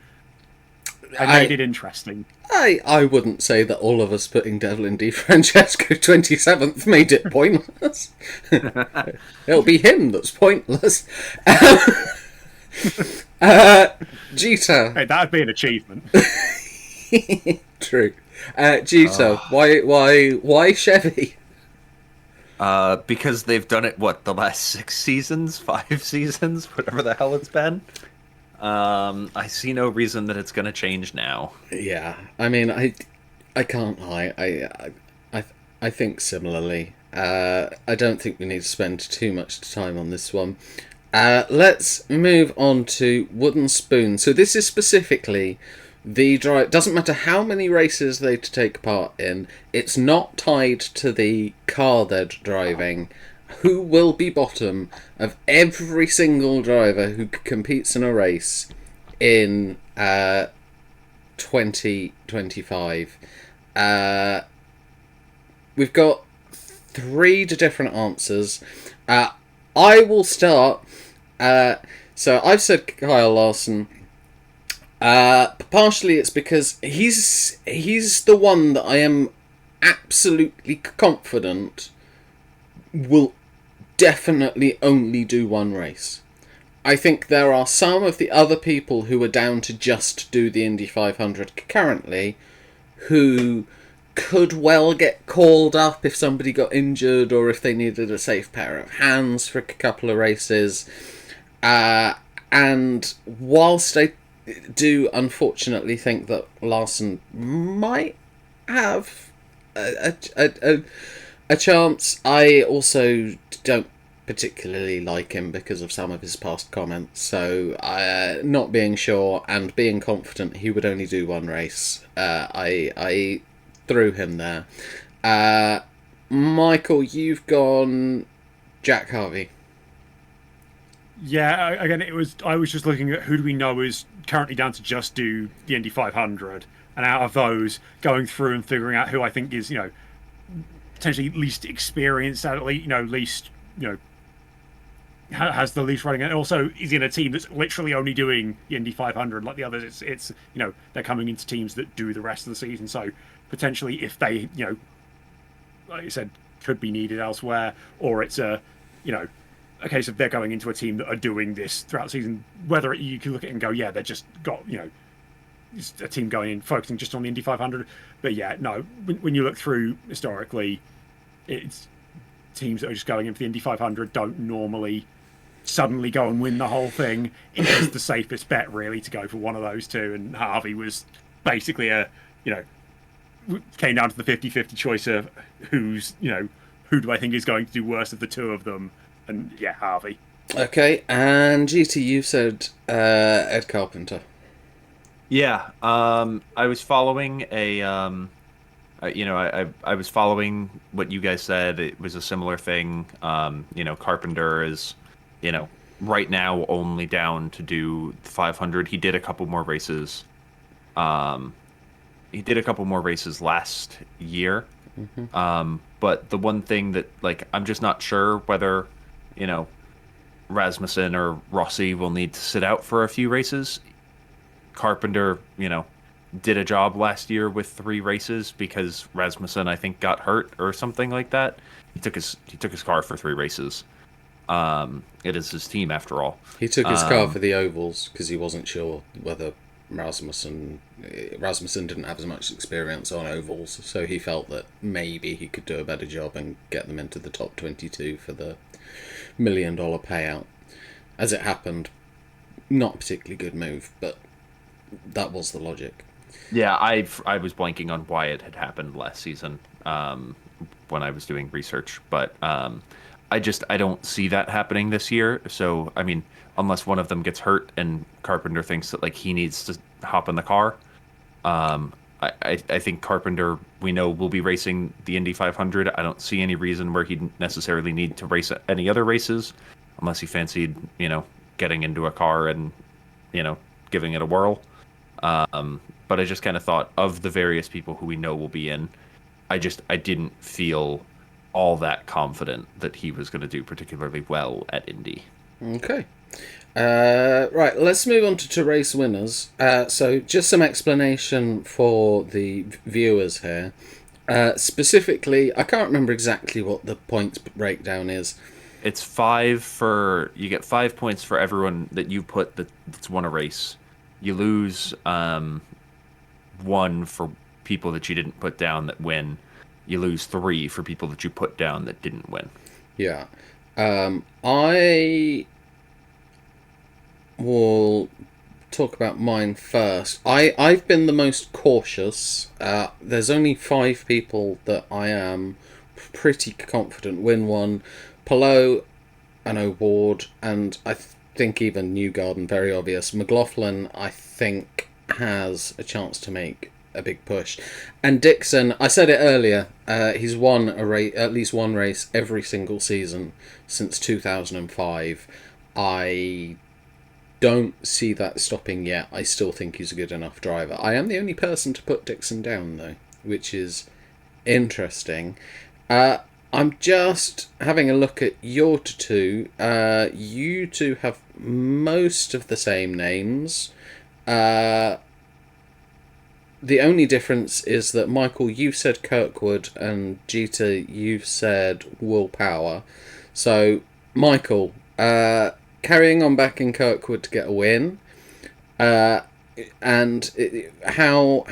I made it interesting. I wouldn't say that all of us putting Devlin DiFrancesco 27th made it pointless. It'll be him that's pointless. Jeter. Hey, that'd be an achievement. True. Gito, why Chevy? Because they've done it, the last 6 seasons? 5 seasons? Whatever the hell it's been. I see no reason that it's going to change now. Yeah, I mean, I can't lie. I think similarly. I don't think we need to spend too much time on this one. Let's move on to Wooden Spoon. So this is specifically the drive. Doesn't matter how many races they take part in. It's not tied to the car they're driving. Who will be bottom of every single driver who competes in a race in 2025? We've got 3 different answers. I will start. So I've said Kyle Larson. Partially it's because he's the one that I am absolutely confident will definitely only do one race. I think there are some of the other people who are down to just do the Indy 500 currently who could well get called up if somebody got injured or if they needed a safe pair of hands for a couple of races. And whilst I do unfortunately think that Larson might have a chance, I also don't particularly like him because of some of his past comments. So, not being sure and being confident he would only do one race, I threw him there. Michael, you've gone Jack Harvey. Yeah, again, I was just looking at who do we know is currently down to just do the Indy 500, and out of those, going through and figuring out who I think is, potentially least experienced, at least, least, has the least running, and also is in a team that's literally only doing the Indy 500 like the others. It's they're coming into teams that do the rest of the season, so potentially if they, like you said, could be needed elsewhere, or it's a case of they're going into a team that are doing this throughout the season, whether you can look at it and go, yeah, they're just got, it's a team going in, focusing just on the Indy 500. But yeah, no, when you look through historically, it's teams that are just going in for the Indy 500 don't normally suddenly go and win the whole thing. It's the safest bet, really, to go for one of those two. And Harvey was basically came down to the 50-50 choice of who do I think is going to do worse of the two of them. And yeah, Harvey. Okay, and GT, you said Ed Carpenter. Yeah, I was following I was following what you guys said. It was a similar thing. Carpenter is, right now only down to do 500. He did a couple more races. He did a couple more races last year. Mm-hmm. But the one thing that, I'm just not sure whether, Rasmussen or Rossi will need to sit out for a few races. Carpenter, did a job last year with 3 races because Rasmussen, I think, got hurt or something like that. He took his car for 3 races. It is his team after all. He took his car for the ovals because he wasn't sure whether Rasmussen didn't have as much experience on ovals, so he felt that maybe he could do a better job and get them into the top 22 for the $1 million payout. As it happened, not a particularly good move, but that was the logic. Yeah, I was blanking on why it had happened last season when I was doing research, but I don't see that happening this year. So, I mean, unless one of them gets hurt and Carpenter thinks that he needs to hop in the car, I think Carpenter, we know, will be racing the Indy 500. I don't see any reason where he'd necessarily need to race any other races unless he fancied, getting into a car and, giving it a whirl. But I just kind of thought of the various people who we know will be in, I didn't feel all that confident that he was going to do particularly well at Indy. Okay. Right, let's move on to race winners. So just some explanation for the viewers here. Specifically, I can't remember exactly what the points breakdown is. It's you get 5 points for everyone that you put that's won a race. You lose 1 for people that you didn't put down that win. You lose 3 for people that you put down that didn't win. Yeah. I will talk about mine first. I've been the most cautious. There's only 5 people that I am pretty confident win one. Palou, an Award, and I think even Newgarden, very obvious. McLaughlin, I think, has a chance to make a big push. And Dixon, I said it earlier, he's won at least one race every single season since 2005. I don't see that stopping yet. I still think he's a good enough driver. I am the only person to put Dixon down, though, which is interesting. I'm just having a look at your two. You two have most of the same names. The only difference is that, Michael, you've said Kirkwood, and Jeter, you've said Willpower. So, Michael, carrying on back in Kirkwood to get a win, and how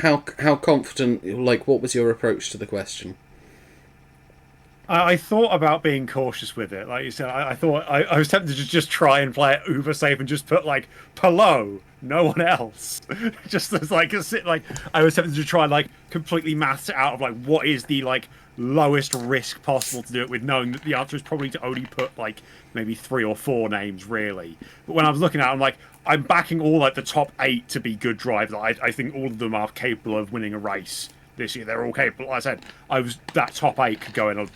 confident? Like, what was your approach to the question? I thought about being cautious with it. Like you said, I thought I was tempted to just try and play it uber safe and just put like Palou, no one else. Just as like I was tempted to try and like completely maths it out of like what is the like lowest risk possible to do it with, knowing that the answer is probably to only put like maybe 3 or 4 names really. But when I was looking at it, I'm like, I'm backing all like the top 8 to be good drivers. I think all of them are capable of winning a race this year. They're all capable. Like I said, that top 8 could go in a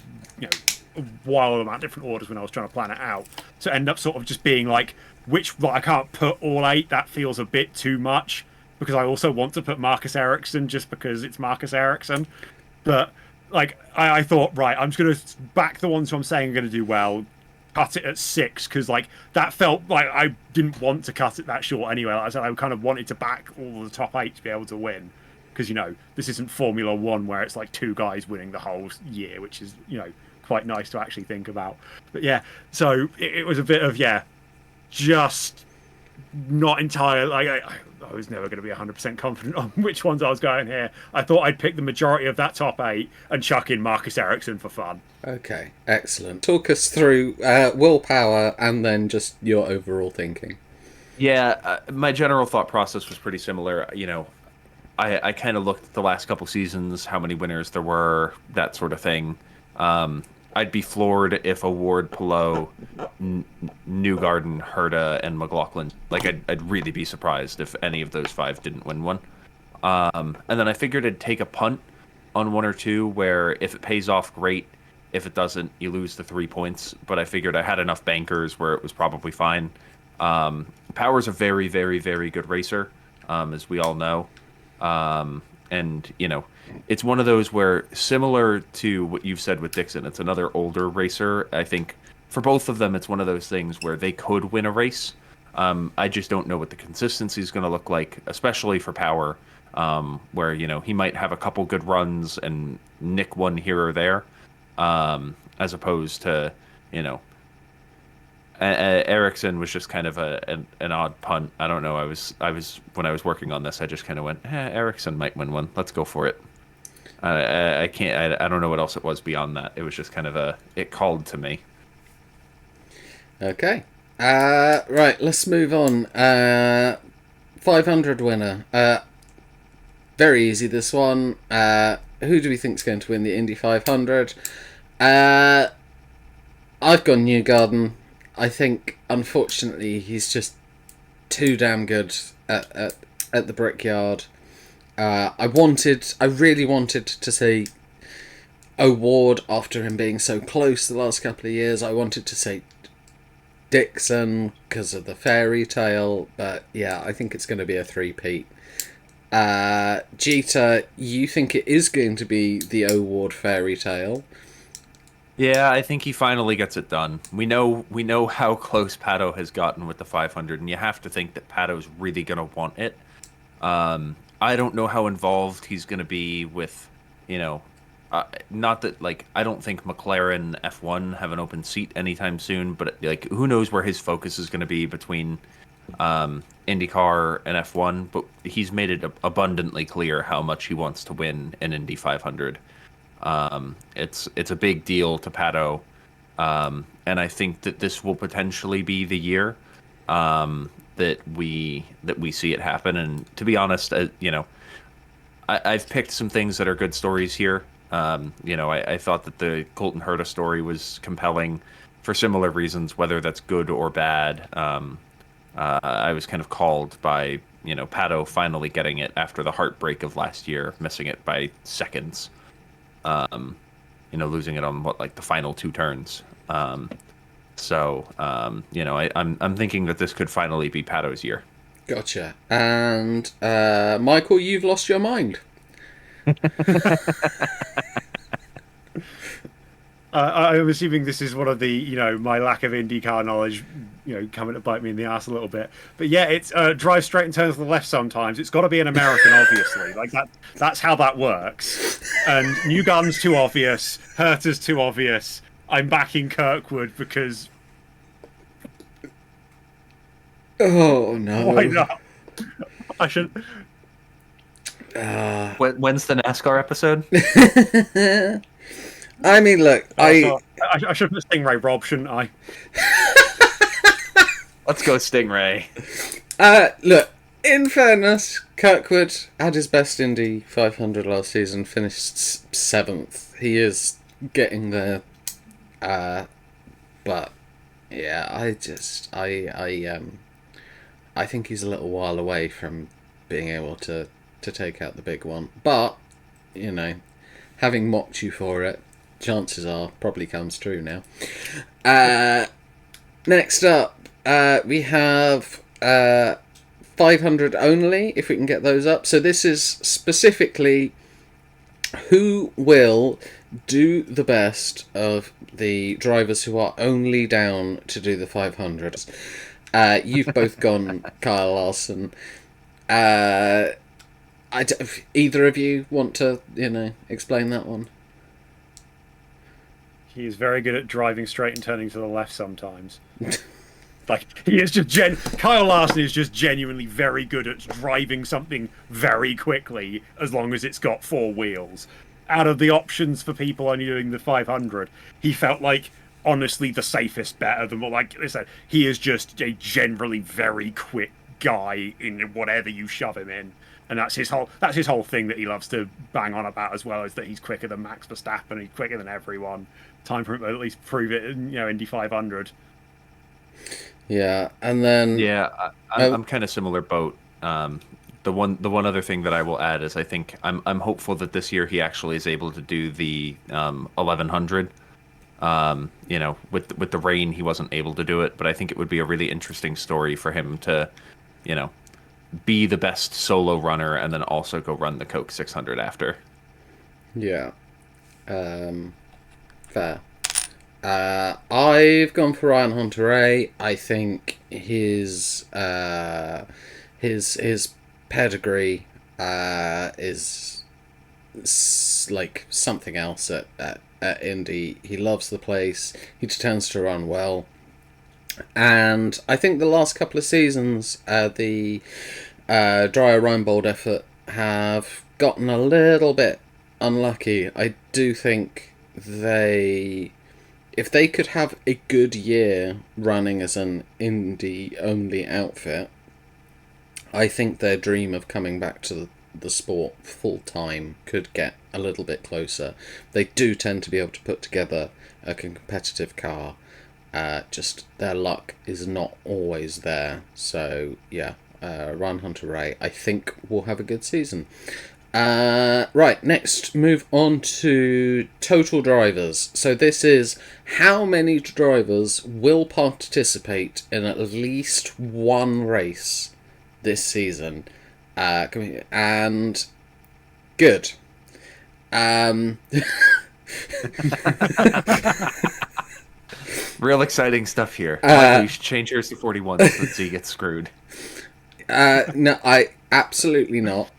wild amount of different orders when I was trying to plan it out. To end up sort of just being like, I can't put all 8. That feels a bit too much because I also want to put Marcus Ericsson just because it's Marcus Ericsson. But like I thought, right, I'm just going to back the ones who I'm saying are going to do well, cut it at 6 because like that felt like I didn't want to cut it that short anyway. Like I said, I kind of wanted to back all of the top 8 to be able to win. Because, this isn't Formula 1 where it's like 2 guys winning the whole year, which is, quite nice to actually think about. But yeah, so it was a bit of, just not entirely, like, I was never going to be 100% confident on which ones I was going here. I thought I'd pick the majority of that top 8 and chuck in Marcus Ericsson for fun. Okay, excellent. Talk us through Willpower and then just your overall thinking. Yeah, my general thought process was pretty similar. I kind of looked at the last couple seasons, how many winners there were, that sort of thing. I'd be floored if Award, Palou, Newgarden, Herta, and McLaughlin. Like, I'd really be surprised if any of those 5 didn't win one. And then I figured I'd take a punt on 1 or 2, where if it pays off, great. If it doesn't, you lose the 3 points. But I figured I had enough bankers where it was probably fine. Power's a very, very, very good racer, as we all know. And it's one of those where, similar to what you've said with Dixon, it's another older racer. I think for both of them, it's one of those things where they could win a race. I just don't know what the consistency is going to look like, especially for Power, where, he might have a couple good runs and nick one here or there, as opposed to, Ericsson was just kind of an odd punt. I don't know. I was when I was working on this, I just kind of went, Ericsson might win one. Let's go for it. I can't. I don't know what else it was beyond that. It was just kind of it called to me. Okay. Right. Let's move on. 500 winner. Very easy, this one. Who do we think is going to win the Indy 500? I've gone Newgarden. I think, unfortunately, he's just too damn good at the Brickyard. I really wanted to say Award after him being so close the last couple of years. I wanted to say Dixon because of the fairy tale, but yeah, I think it's going to be a three-peat. Jeter, you think it is going to be the Award fairy tale? Yeah, I think he finally gets it done. We know how close Pato has gotten with the 500, and you have to think that Pato's really going to want it. I don't know how involved he's going to be with, not that, like, I don't think McLaren F1 have an open seat anytime soon, but, like, who knows where his focus is going to be between IndyCar and F1, but he's made it abundantly clear how much he wants to win an Indy 500. It's a big deal to Pato, and I think that this will potentially be the year that we see it happen. And to be honest, I've picked some things that are good stories here. I thought that the Colton Herta story was compelling for similar reasons, whether that's good or bad. I was kind of called by, Pato finally getting it after the heartbreak of last year, missing it by seconds. Losing it on the final 2 turns. I'm thinking that this could finally be Pato's year. Gotcha. And Michael, you've lost your mind. I'm assuming this is one of the, my lack of IndyCar knowledge, coming to bite me in the ass a little bit. But yeah, it's drive straight and turn to the left sometimes. It's got to be an American, obviously. That's how that works. And Newgarden's too obvious. Herta's too obvious. I'm backing Kirkwood because... Oh, no. Why not? I should... When's the NASCAR episode? I mean, look, I should put Stingray Rob, shouldn't I? Let's go Stingray. Look, in fairness, Kirkwood had his best Indy 500 last season, finished 7th. He is getting there. But yeah, I think he's a little while away from being able to take out the big one. But, having mocked you for it, chances are probably comes true now. Next up, we have 500 only, if we can get those up. So this is specifically who will do the best of the drivers who are only down to do the 500. You've both gone Kyle Larson. Either of you want to, explain that one? He is very good at driving straight and turning to the left sometimes. He is just Kyle Larson is just genuinely very good at driving something very quickly, as long as it's got 4 wheels. Out of the options for people only doing the 500, he felt like, honestly, the safest bet of them all. Like I said, he is just a generally very quick guy in whatever you shove him in. And that's his whole thing that he loves to bang on about, as well, is that he's quicker than Max Verstappen, he's quicker than everyone. Time for him to at least prove it in, Indy 500. Yeah, and then I'm kind of similar boat. The one other thing that I will add is I think I'm hopeful that this year he actually is able to do the 1100. With the rain he wasn't able to do it, but I think it would be a really interesting story for him to, be the best solo runner and then also go run the Coke 600 after. Yeah. Fair. I've gone for Ryan Hunter-Reay. I think his pedigree is like something else at Indy. He loves the place. He tends to run well. And I think the last couple of seasons, the Dreyer Reinbold effort have gotten a little bit unlucky. I do think if they could have a good year running as an Indy-only outfit, I think their dream of coming back to the sport full-time could get a little bit closer. They do tend to be able to put together a competitive car. Just their luck is not always there. So, yeah, Ryan Hunter-Reay, I think, will have a good season. Right, next, move on to total drivers. So this is how many drivers will participate in at least one race this season. And good. Real exciting stuff here. You should change yours to 41 so that Z gets screwed. No, absolutely not.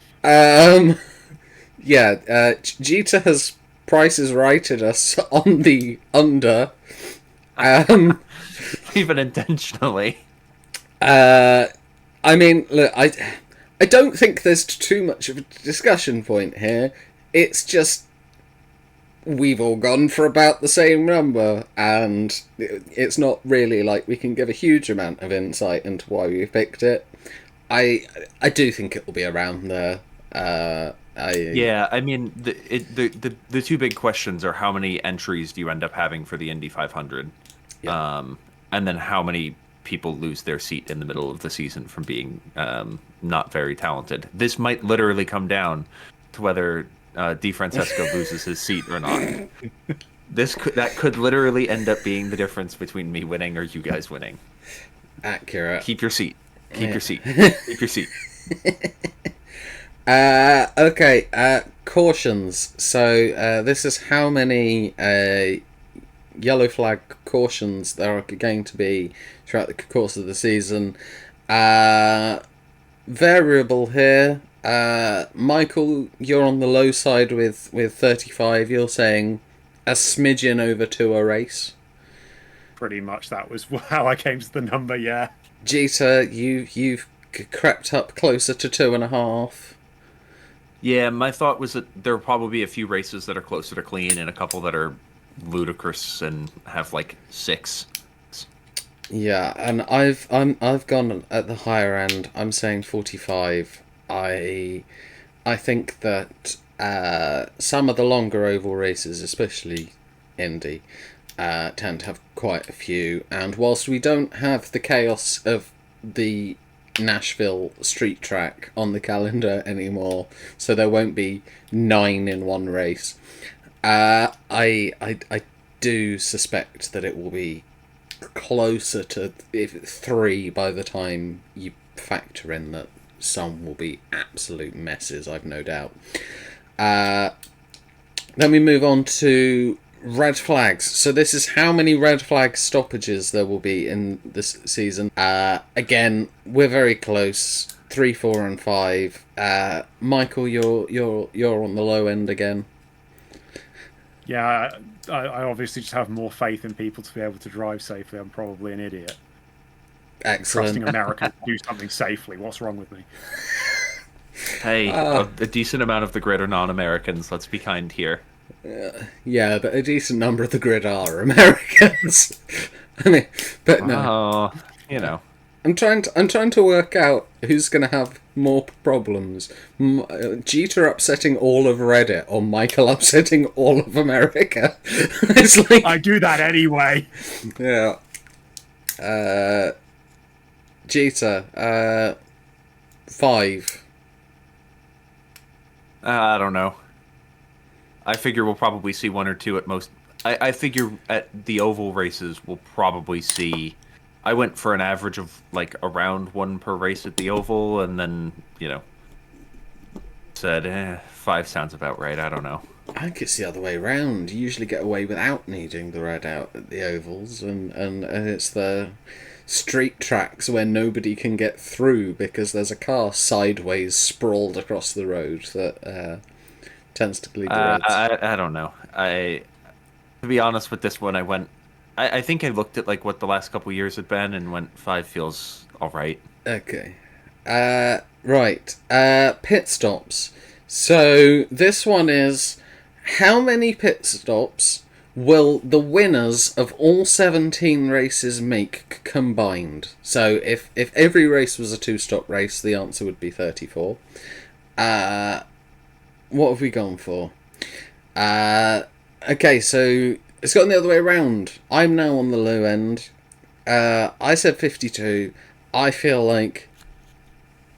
Jeter has prices righted us on the under. Even intentionally. I mean, look, I don't think there's too much of a discussion point here. It's just we've all gone for about the same number, and it's not really like we can give a huge amount of insight into why we picked it. I do think it will be around there. Yeah, I mean, the two big questions are how many entries do you end up having for the Indy 500, Yeah. and then how many people lose their seat in the middle of the season from being not very talented. This might literally come down to whether Di Francesco loses his seat or not. That could literally end up being the difference between me winning or you guys winning. Accurate. Keep your seat. Keep your seat. Keep your seat. Okay, cautions. So this is how many yellow flag cautions there are going to be throughout the course of the season. Variable here. Michael, you're on the low side with 35. You're saying a smidgen over 2 a race. Pretty much that was how I came to the number, yeah. Jeter, you've crept up closer to 2.5. Yeah, my thought was that there will probably be a few races that are closer to clean and a couple that are ludicrous and have like 6. Yeah, and I've gone at the higher end. I'm saying 45. I think that some of the longer oval races, especially Indy, tend to have quite a few. And whilst we don't have the chaos of the Nashville street track on the calendar anymore, so there won't be 9 in one race, I do suspect that it will be closer to 3 by the time you factor in that some will be absolute messes, I've no doubt. Then we move on to red flags. So this is how many red flag stoppages there will be in this season. Again, we're very close. 3, 4, and 5. Michael, you're on the low end again. Yeah, I obviously just have more faith in people to be able to drive safely. I'm probably an idiot. Excellent. Trusting America to do something safely. What's wrong with me? Hey, a decent amount of the grid are non-Americans. Let's be kind here. Yeah, but a decent number of the grid are Americans. I mean, but no. You know. I'm trying to work out who's going to have more problems. Jeter upsetting all of Reddit or Michael upsetting all of America. It's like, I do that anyway. Yeah. Jeter, 5. I don't know. I figure we'll probably see 1 or 2 at most. I figure at the oval races we'll probably see. I went for an average of like around 1 per race at the oval, and then said 5 sounds about right. I don't know. I think it's the other way around. You usually get away without needing the red out at the ovals, and it's the street tracks where nobody can get through because there's a car sideways sprawled across the road that tends to bleed the reds. I don't know. To be honest with this one, I think I looked at like what the last couple years had been and went 5 feels all right. Okay. Right. Pit stops. So this one is how many pit stops will the winners of all 17 races make combined? So if every race was a 2-stop race, the answer would be 34. What have we gone for? Okay, so it's gone the other way around. I'm now on the low end. I said 52. I feel like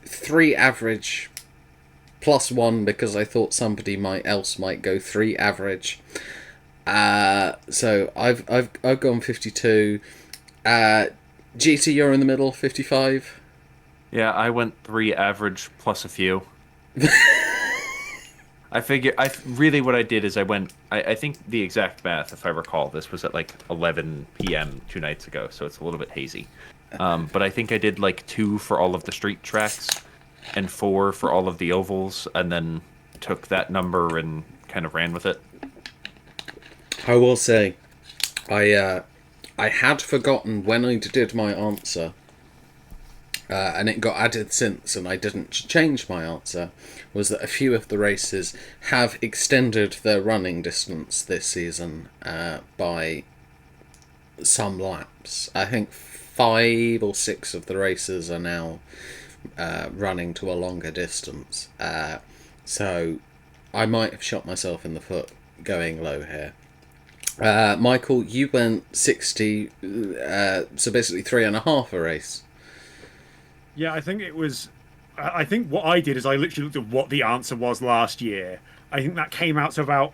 3 average plus 1 because I thought somebody else might go 3 average. So I've gone 52. GT, you're in the middle, 55. Yeah, I went 3 average plus a few. I figure really what I did is I think the exact math, if I recall, this was at like 11 p.m. 2 nights ago, so it's a little bit hazy. But I think I did like 2 for all of the street tracks and 4 for all of the ovals, and then took that number and kind of ran with it. I will say, I had forgotten when I did my answer and it got added since, and I didn't change my answer, was that a few of the races have extended their running distance this season by some laps. I think 5 or 6 of the races are now running to a longer distance. So I might have shot myself in the foot going low here. Michael, you went 60, so basically 3.5 a race. Yeah, I think it was. I think what I did is I literally looked at what the answer was last year. I think that came out to about,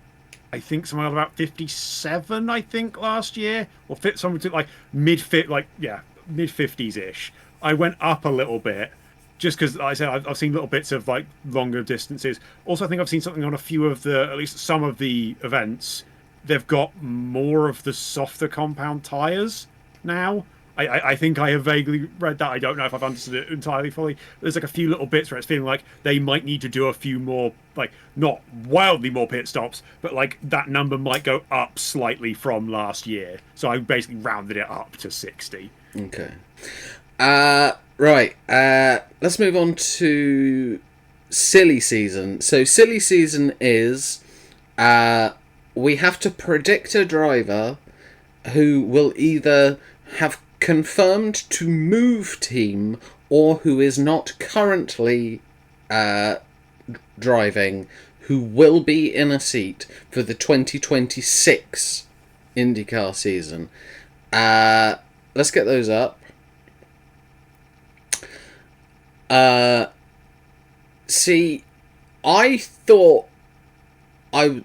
I think somewhere about 57. I think last year, or fit somewhere to like mid 50s ish. I went up a little bit, just because like I said I've seen little bits of like longer distances. Also, I think I've seen something on a few of at least some of the events. They've got more of the softer compound tires now. I think I have vaguely read that. I don't know if I've understood it entirely fully. There's like a few little bits where it's feeling like they might need to do a few more, like not wildly more pit stops, but like that number might go up slightly from last year. So I basically rounded it up to 60. Okay. Right. Let's move on to silly season. So silly season is we have to predict a driver who will either have confirmed to move team or who is not currently driving, who will be in a seat for the 2026 IndyCar season. Let's get those up. See, I thought there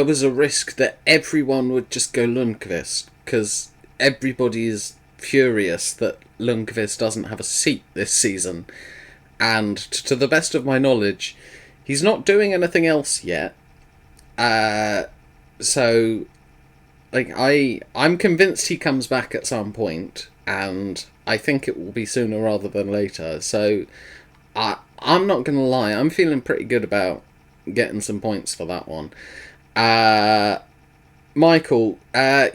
was a risk that everyone would just go Lundqvist, because everybody is furious that Lundqvist doesn't have a seat this season, and to the best of my knowledge, he's not doing anything else yet. So, like, I'm convinced he comes back at some point, and I think it will be sooner rather than later. So, I'm not gonna lie, I'm feeling pretty good about getting some points for that one. Michael,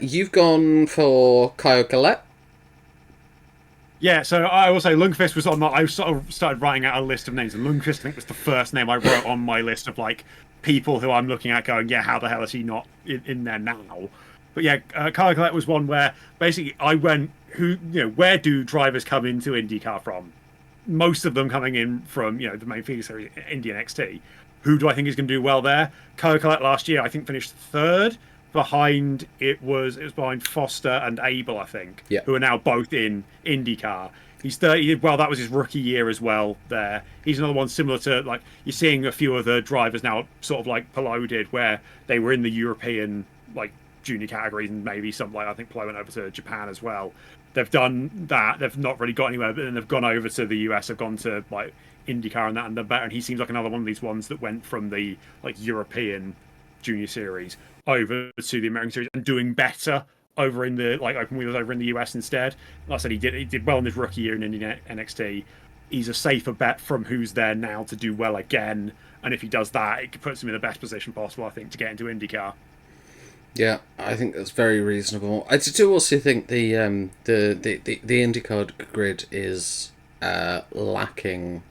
you've gone for Kyle Collette. Yeah, so I will say Lundqvist was on my. I sort of started writing out a list of names, and Lundqvist I think was the first name I wrote on my list of like people who I'm looking at, going, yeah, how the hell is he not in there now? But yeah, Kyle Collette was one where basically I went, where do drivers come into IndyCar from? Most of them coming in from the main feeder series, Indy NXT. Who do I think is going to do well there? Kyle Collette last year, I think, finished third. Behind it was behind Foster and Abel, I think, who are now both in IndyCar. He's 30. Well, that was his rookie year as well. There, he's another one similar to like you're seeing a few of the drivers now, sort of like Palou did, where they were in the European like junior categories, and maybe some like I think Palou went over to Japan as well. They've done that. They've not really got anywhere, but then they've gone over to the US. They've gone to like IndyCar and that, and they're better. And he seems like another one of these ones that went from the like European junior series over to the American series and doing better over in the like open wheels over in the US instead. Like I said, he did well in his rookie year in Indy NXT. He's a safer bet from who's there now to do well again. And if he does that, it puts him in the best position possible, I think, to get into IndyCar. Yeah, I think that's very reasonable. I do also think the IndyCar grid is lacking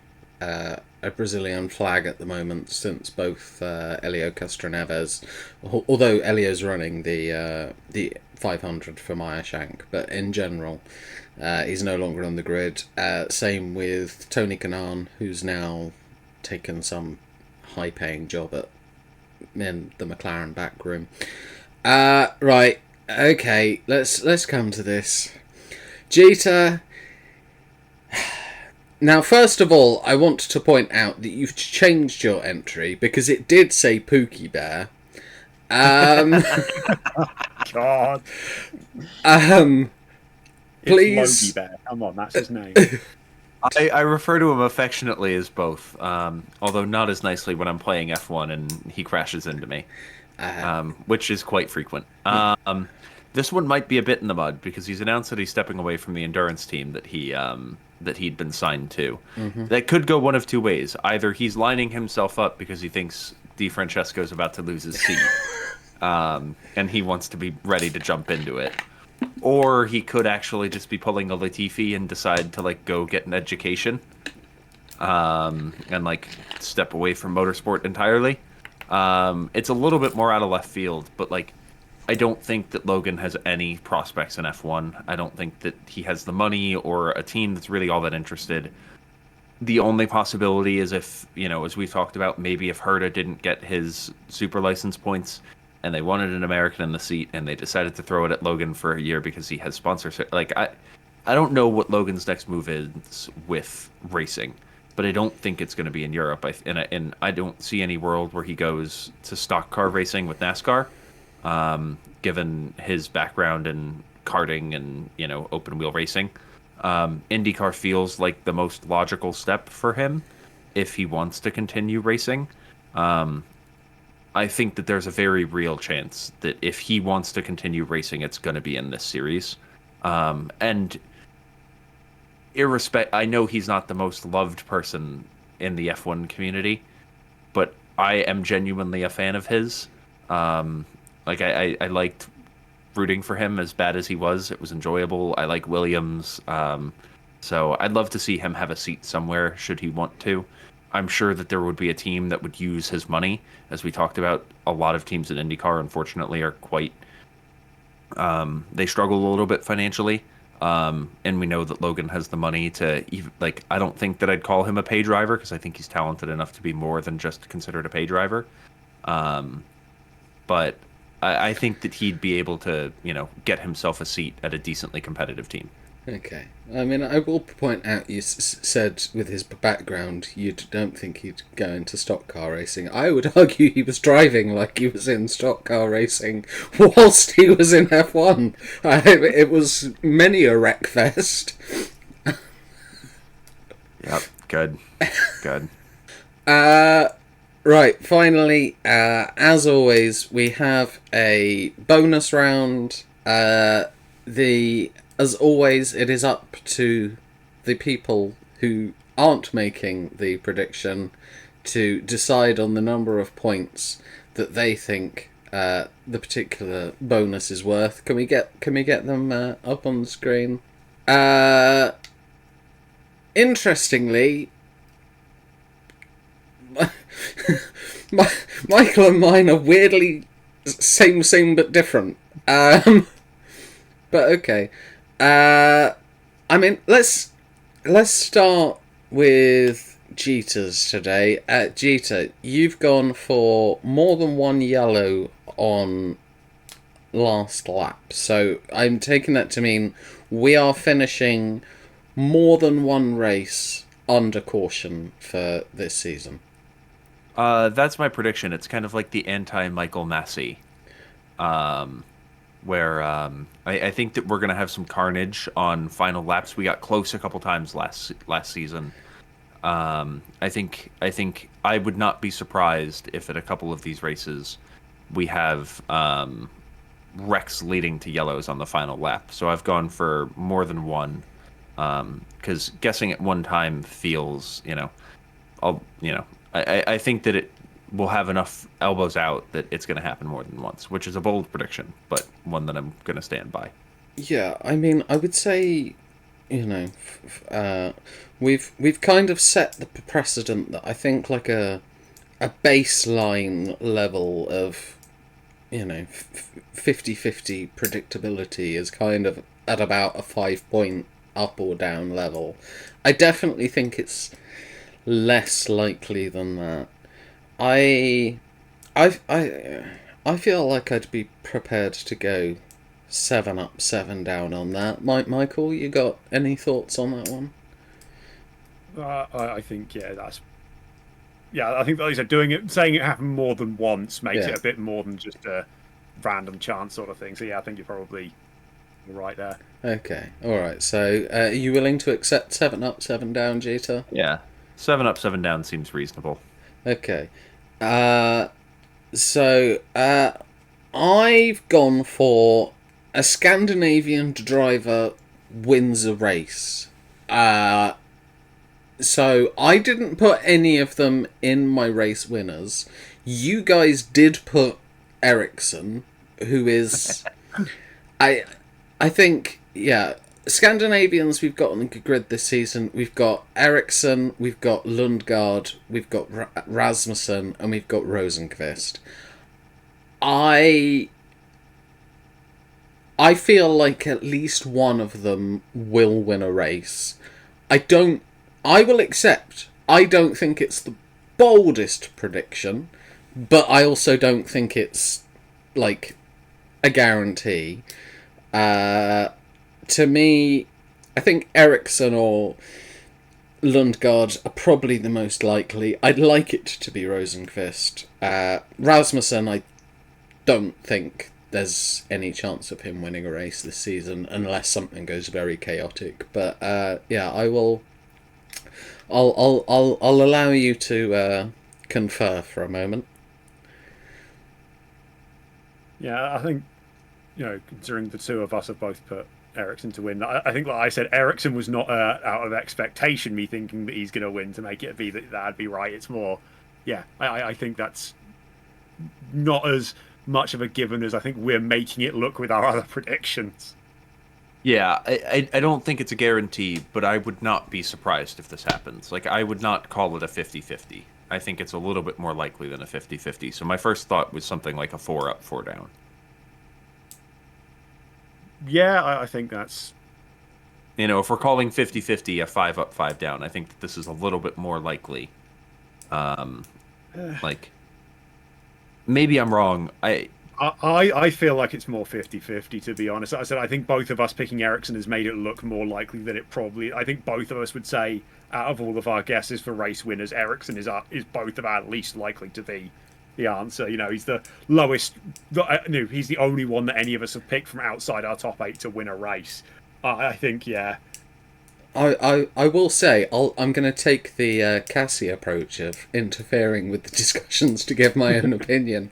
a Brazilian flag at the moment, since both Helio Castroneves, although Helio's running the 500 for Meyer Shank, but in general, he's no longer on the grid. Same with Tony Kanaan, who's now taken some high-paying job in the McLaren backroom. Right, okay, let's come to this. Jeter. Now, first of all, I want to point out that you've changed your entry because it did say Pookie Bear. God. Please. It's Logie Bear. Come on, that's his name. I refer to him affectionately as both, although not as nicely when I'm playing F1 and he crashes into me, which is quite frequent. This one might be a bit in the mud because he's announced that he's stepping away from the endurance team that he'd been signed to. Mm-hmm. That could go one of two ways. Either he's lining himself up because he thinks DeFrancesco's about to lose his seat, and he wants to be ready to jump into it. or he could actually just be pulling a Latifi and decide to like go get an education, and like step away from motorsport entirely. It's a little bit more out of left field, but like I don't think that Logan has any prospects in F1. I don't think that he has the money or a team that's really all that interested. The only possibility is if, as we've talked about, maybe if Herta didn't get his super license points and they wanted an American in the seat and they decided to throw it at Logan for a year because he has sponsorship. Like, I don't know what Logan's next move is with racing, but I don't think it's going to be in Europe. And I don't see any world where he goes to stock car racing with NASCAR, given his background in karting and, open wheel racing. IndyCar feels like the most logical step for him if he wants to continue racing. I think that there's a very real chance that if he wants to continue racing, it's going to be in this series. And I know he's not the most loved person in the F1 community, but I am genuinely a fan of his. I liked rooting for him as bad as he was. It was enjoyable. I like Williams. So I'd love to see him have a seat somewhere should he want to. I'm sure that there would be a team that would use his money. As we talked about, a lot of teams in IndyCar, unfortunately, are quite... they struggle a little bit financially. And we know that Logan has the money to... I don't think that I'd call him a pay driver, because I think he's talented enough to be more than just considered a pay driver. But I think that he'd be able to, get himself a seat at a decently competitive team. Okay. I mean, I will point out you said with his background you don't think he'd go into stock car racing. I would argue he was driving like he was in stock car racing whilst he was in F1. It was many a wreck fest. Yep, good. Right, finally, as always, we have a bonus round. As always, it is up to the people who aren't making the prediction to decide on the number of points that they think the particular bonus is worth. Can we get them up on the screen? Interestingly, Michael and mine are weirdly same but different. But okay. I mean, let's start with Jeter's today. Jeter, you've gone for more than one yellow on last lap, so I'm taking that to mean we are finishing more than one race under caution for this season. That's my prediction. It's kind of like the anti-Michael Massey. Where I think that we're going to have some carnage on final laps. We got close a couple times last season. I think I would not be surprised if at a couple of these races we have wrecks leading to yellows on the final lap. So I've gone for more than one, because guessing at one time feels, I think that it will have enough elbows out that it's going to happen more than once, which is a bold prediction, but one that I'm going to stand by. Yeah, I mean, I would say, we've kind of set the precedent that I think like a baseline level of, 50-50 predictability is kind of at about a 5-point up or down level. I definitely think it's less likely than that. I feel like I'd be prepared to go 7 up, 7 down on that. Michael, you got any thoughts on that one? I think I think like you said, saying it happened more than once makes it a bit more than just a random chance sort of thing. So I think you're probably right there. Okay, all right. So are you willing to accept 7 up, 7 down, Jeter? Yeah, 7 up, 7 down seems reasonable. Okay. So I've gone for a Scandinavian driver wins a race. So I didn't put any of them in my race winners. You guys did put Ericsson, who is I think, yeah, Scandinavians we've got on the grid this season. We've got Ericsson, we've got Lundgaard, we've got Rasmussen, and we've got Rosenqvist. I feel like at least one of them will win a race. I will accept. I don't think it's the boldest prediction, but I also don't think it's like a guarantee. To me, I think Ericsson or Lundgaard are probably the most likely. I'd like it to be Rosenqvist. Rasmussen, I don't think there's any chance of him winning a race this season unless something goes very chaotic. But yeah, I will. I'll allow you to confer for a moment. Yeah, I think, considering the two of us have both put Ericsson to win, I think, like I said, Ericsson was not out of expectation, me thinking that he's going to win to make it be that'd be right. It's more, yeah, I think that's not as much of a given as I think we're making it look with our other predictions. Yeah, I don't think it's a guarantee, but I would not be surprised if this happens. Like, I would not call it a 50-50. I think it's a little bit more likely than a 50-50. So my first thought was something like a 4 up, 4 down. Yeah, I think that's... If we're calling 50-50 a 5 up, 5 down, I think that this is a little bit more likely. Like, maybe I'm wrong. I feel like it's more 50-50, to be honest. I said I think both of us picking Ericsson has made it look more likely than it probably... I think both of us would say, out of all of our guesses for race winners, Ericsson is both of our least likely to be the answer. He's the lowest... No, he's the only one that any of us have picked from outside our top 8 to win a race. I think, yeah. I will say I'm going to take the Cassie approach of interfering with the discussions to give my own opinion.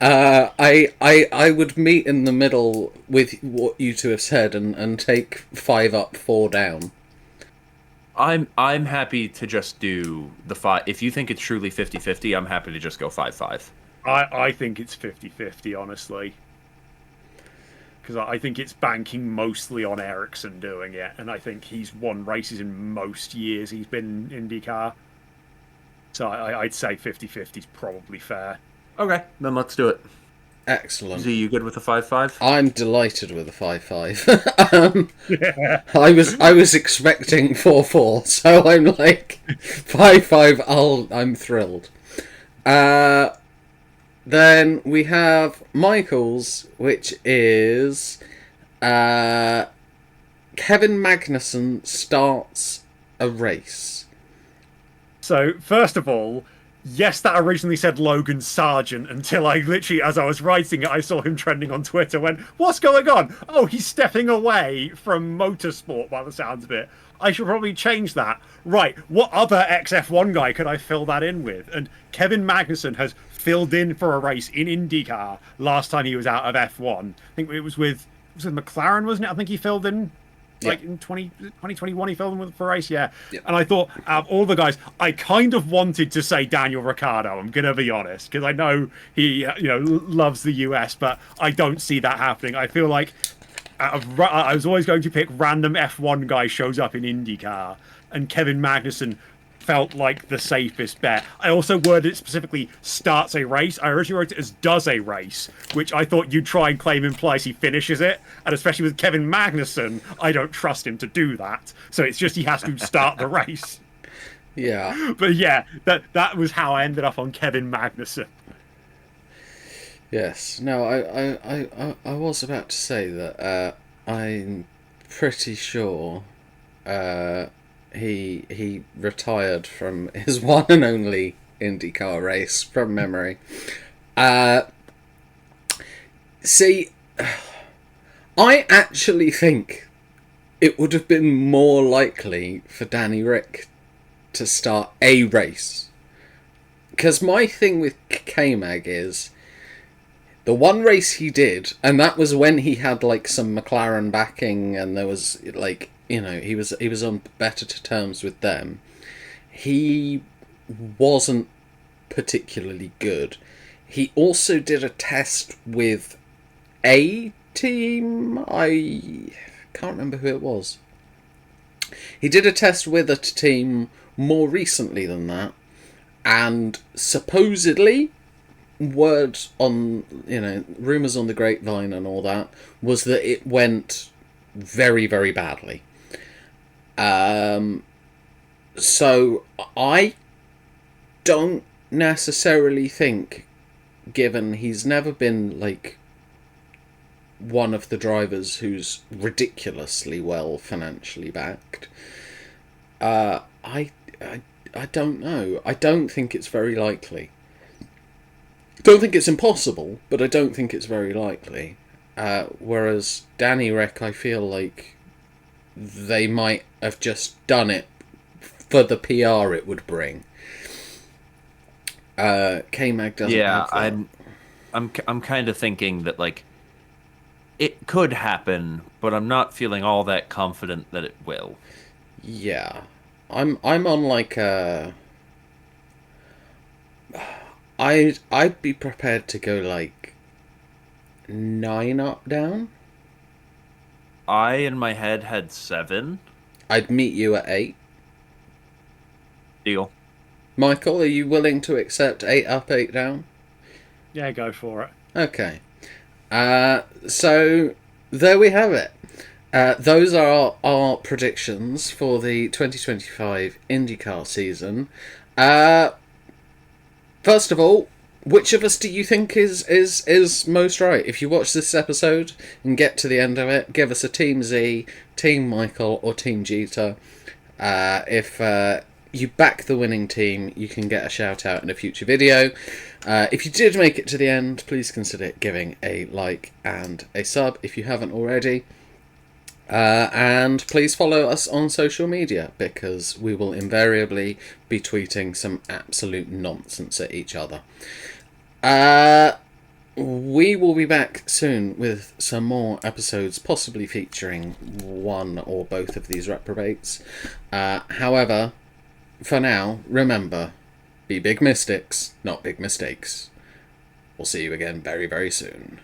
I would meet in the middle with what you two have said and take 5 up, 4 down. I'm happy to just do the 5. If you think it's truly 50-50, I'm happy to just go 5-5. I think it's 50-50, honestly. Because I think it's banking mostly on Ericsson doing it, and I think he's won races in most years he's been in IndyCar. So I'd say 50-50 is probably fair. Okay, then let's do it. Excellent. Are you good with a 5-5? I'm delighted with a 5-5. Yeah. I was expecting 4-4, so I'm like 5-5. I'm thrilled. Then we have Michael's, which is Kevin Magnussen starts a race. So, first of all, yes, that originally said Logan Sargent until I literally, as I was writing it, I saw him trending on Twitter, went, what's going on? Oh, he's stepping away from motorsport by the sounds of it. I should probably change that. Right, what other ex-F1 guy could I fill that in with? And Kevin Magnussen has filled in for a race in IndyCar last time he was out of F1. I think it was with McLaren, wasn't it? I think he filled in in 2021 he filled in for a race, yeah. And I thought, out of all the guys, I kind of wanted to say Daniel Ricciardo, I'm going to be honest, because I know he loves the US, but I don't see that happening. I feel like I was always going to pick random F1 guy shows up in IndyCar, and Kevin Magnussen felt like the safest bet. I also worded it specifically starts a race. I originally wrote it as does a race, which I thought you'd try and claim implies he finishes it. And especially with Kevin Magnussen, I don't trust him to do that. So it's just he has to start the race. Yeah. But yeah, that was how I ended up on Kevin Magnussen. Yes. No, I was about to say that I'm pretty sure he retired from his one and only IndyCar race from memory. See, I actually think it would have been more likely for Danny Rick to start a race. Because my thing with K-Mag is the one race he did, and that was when he had like some McLaren backing and there was like, he was on better terms with them. He wasn't particularly good. He also did a test with a team. I can't remember who it was. He did a test with a team more recently than that, and supposedly, word on, rumours on the grapevine and all that, was that it went very, very badly. So I don't necessarily think, given he's never been like one of the drivers who's ridiculously well financially backed, I don't know. I don't think it's very likely. Don't think it's impossible, but I don't think it's very likely. Whereas Danny Rick, I feel like they might have just done it for the PR it would bring. K-Mag doesn't have that. I'm kind of thinking that, like, it could happen, but I'm not feeling all that confident that it will. Yeah. I'm on like a... I'd be prepared to go like 9 up down. I in my head had 7. I'd meet you at 8. Deal. Michael, are you willing to accept 8 up, 8 down? Yeah, go for it. Okay. So there we have it. Those are our predictions for the 2025 IndyCar season. First of all, which of us do you think is most right? If you watch this episode and get to the end of it, give us a Team Z, Team Michael, or Team Jeter. If you back the winning team, you can get a shout out in a future video. If you did make it to the end, please consider giving a like and a sub if you haven't already. And please follow us on social media, because we will invariably be tweeting some absolute nonsense at each other. We will be back soon with some more episodes, possibly featuring one or both of these reprobates. However, for now, remember, be big mystics, not big mistakes. We'll see you again very, very soon.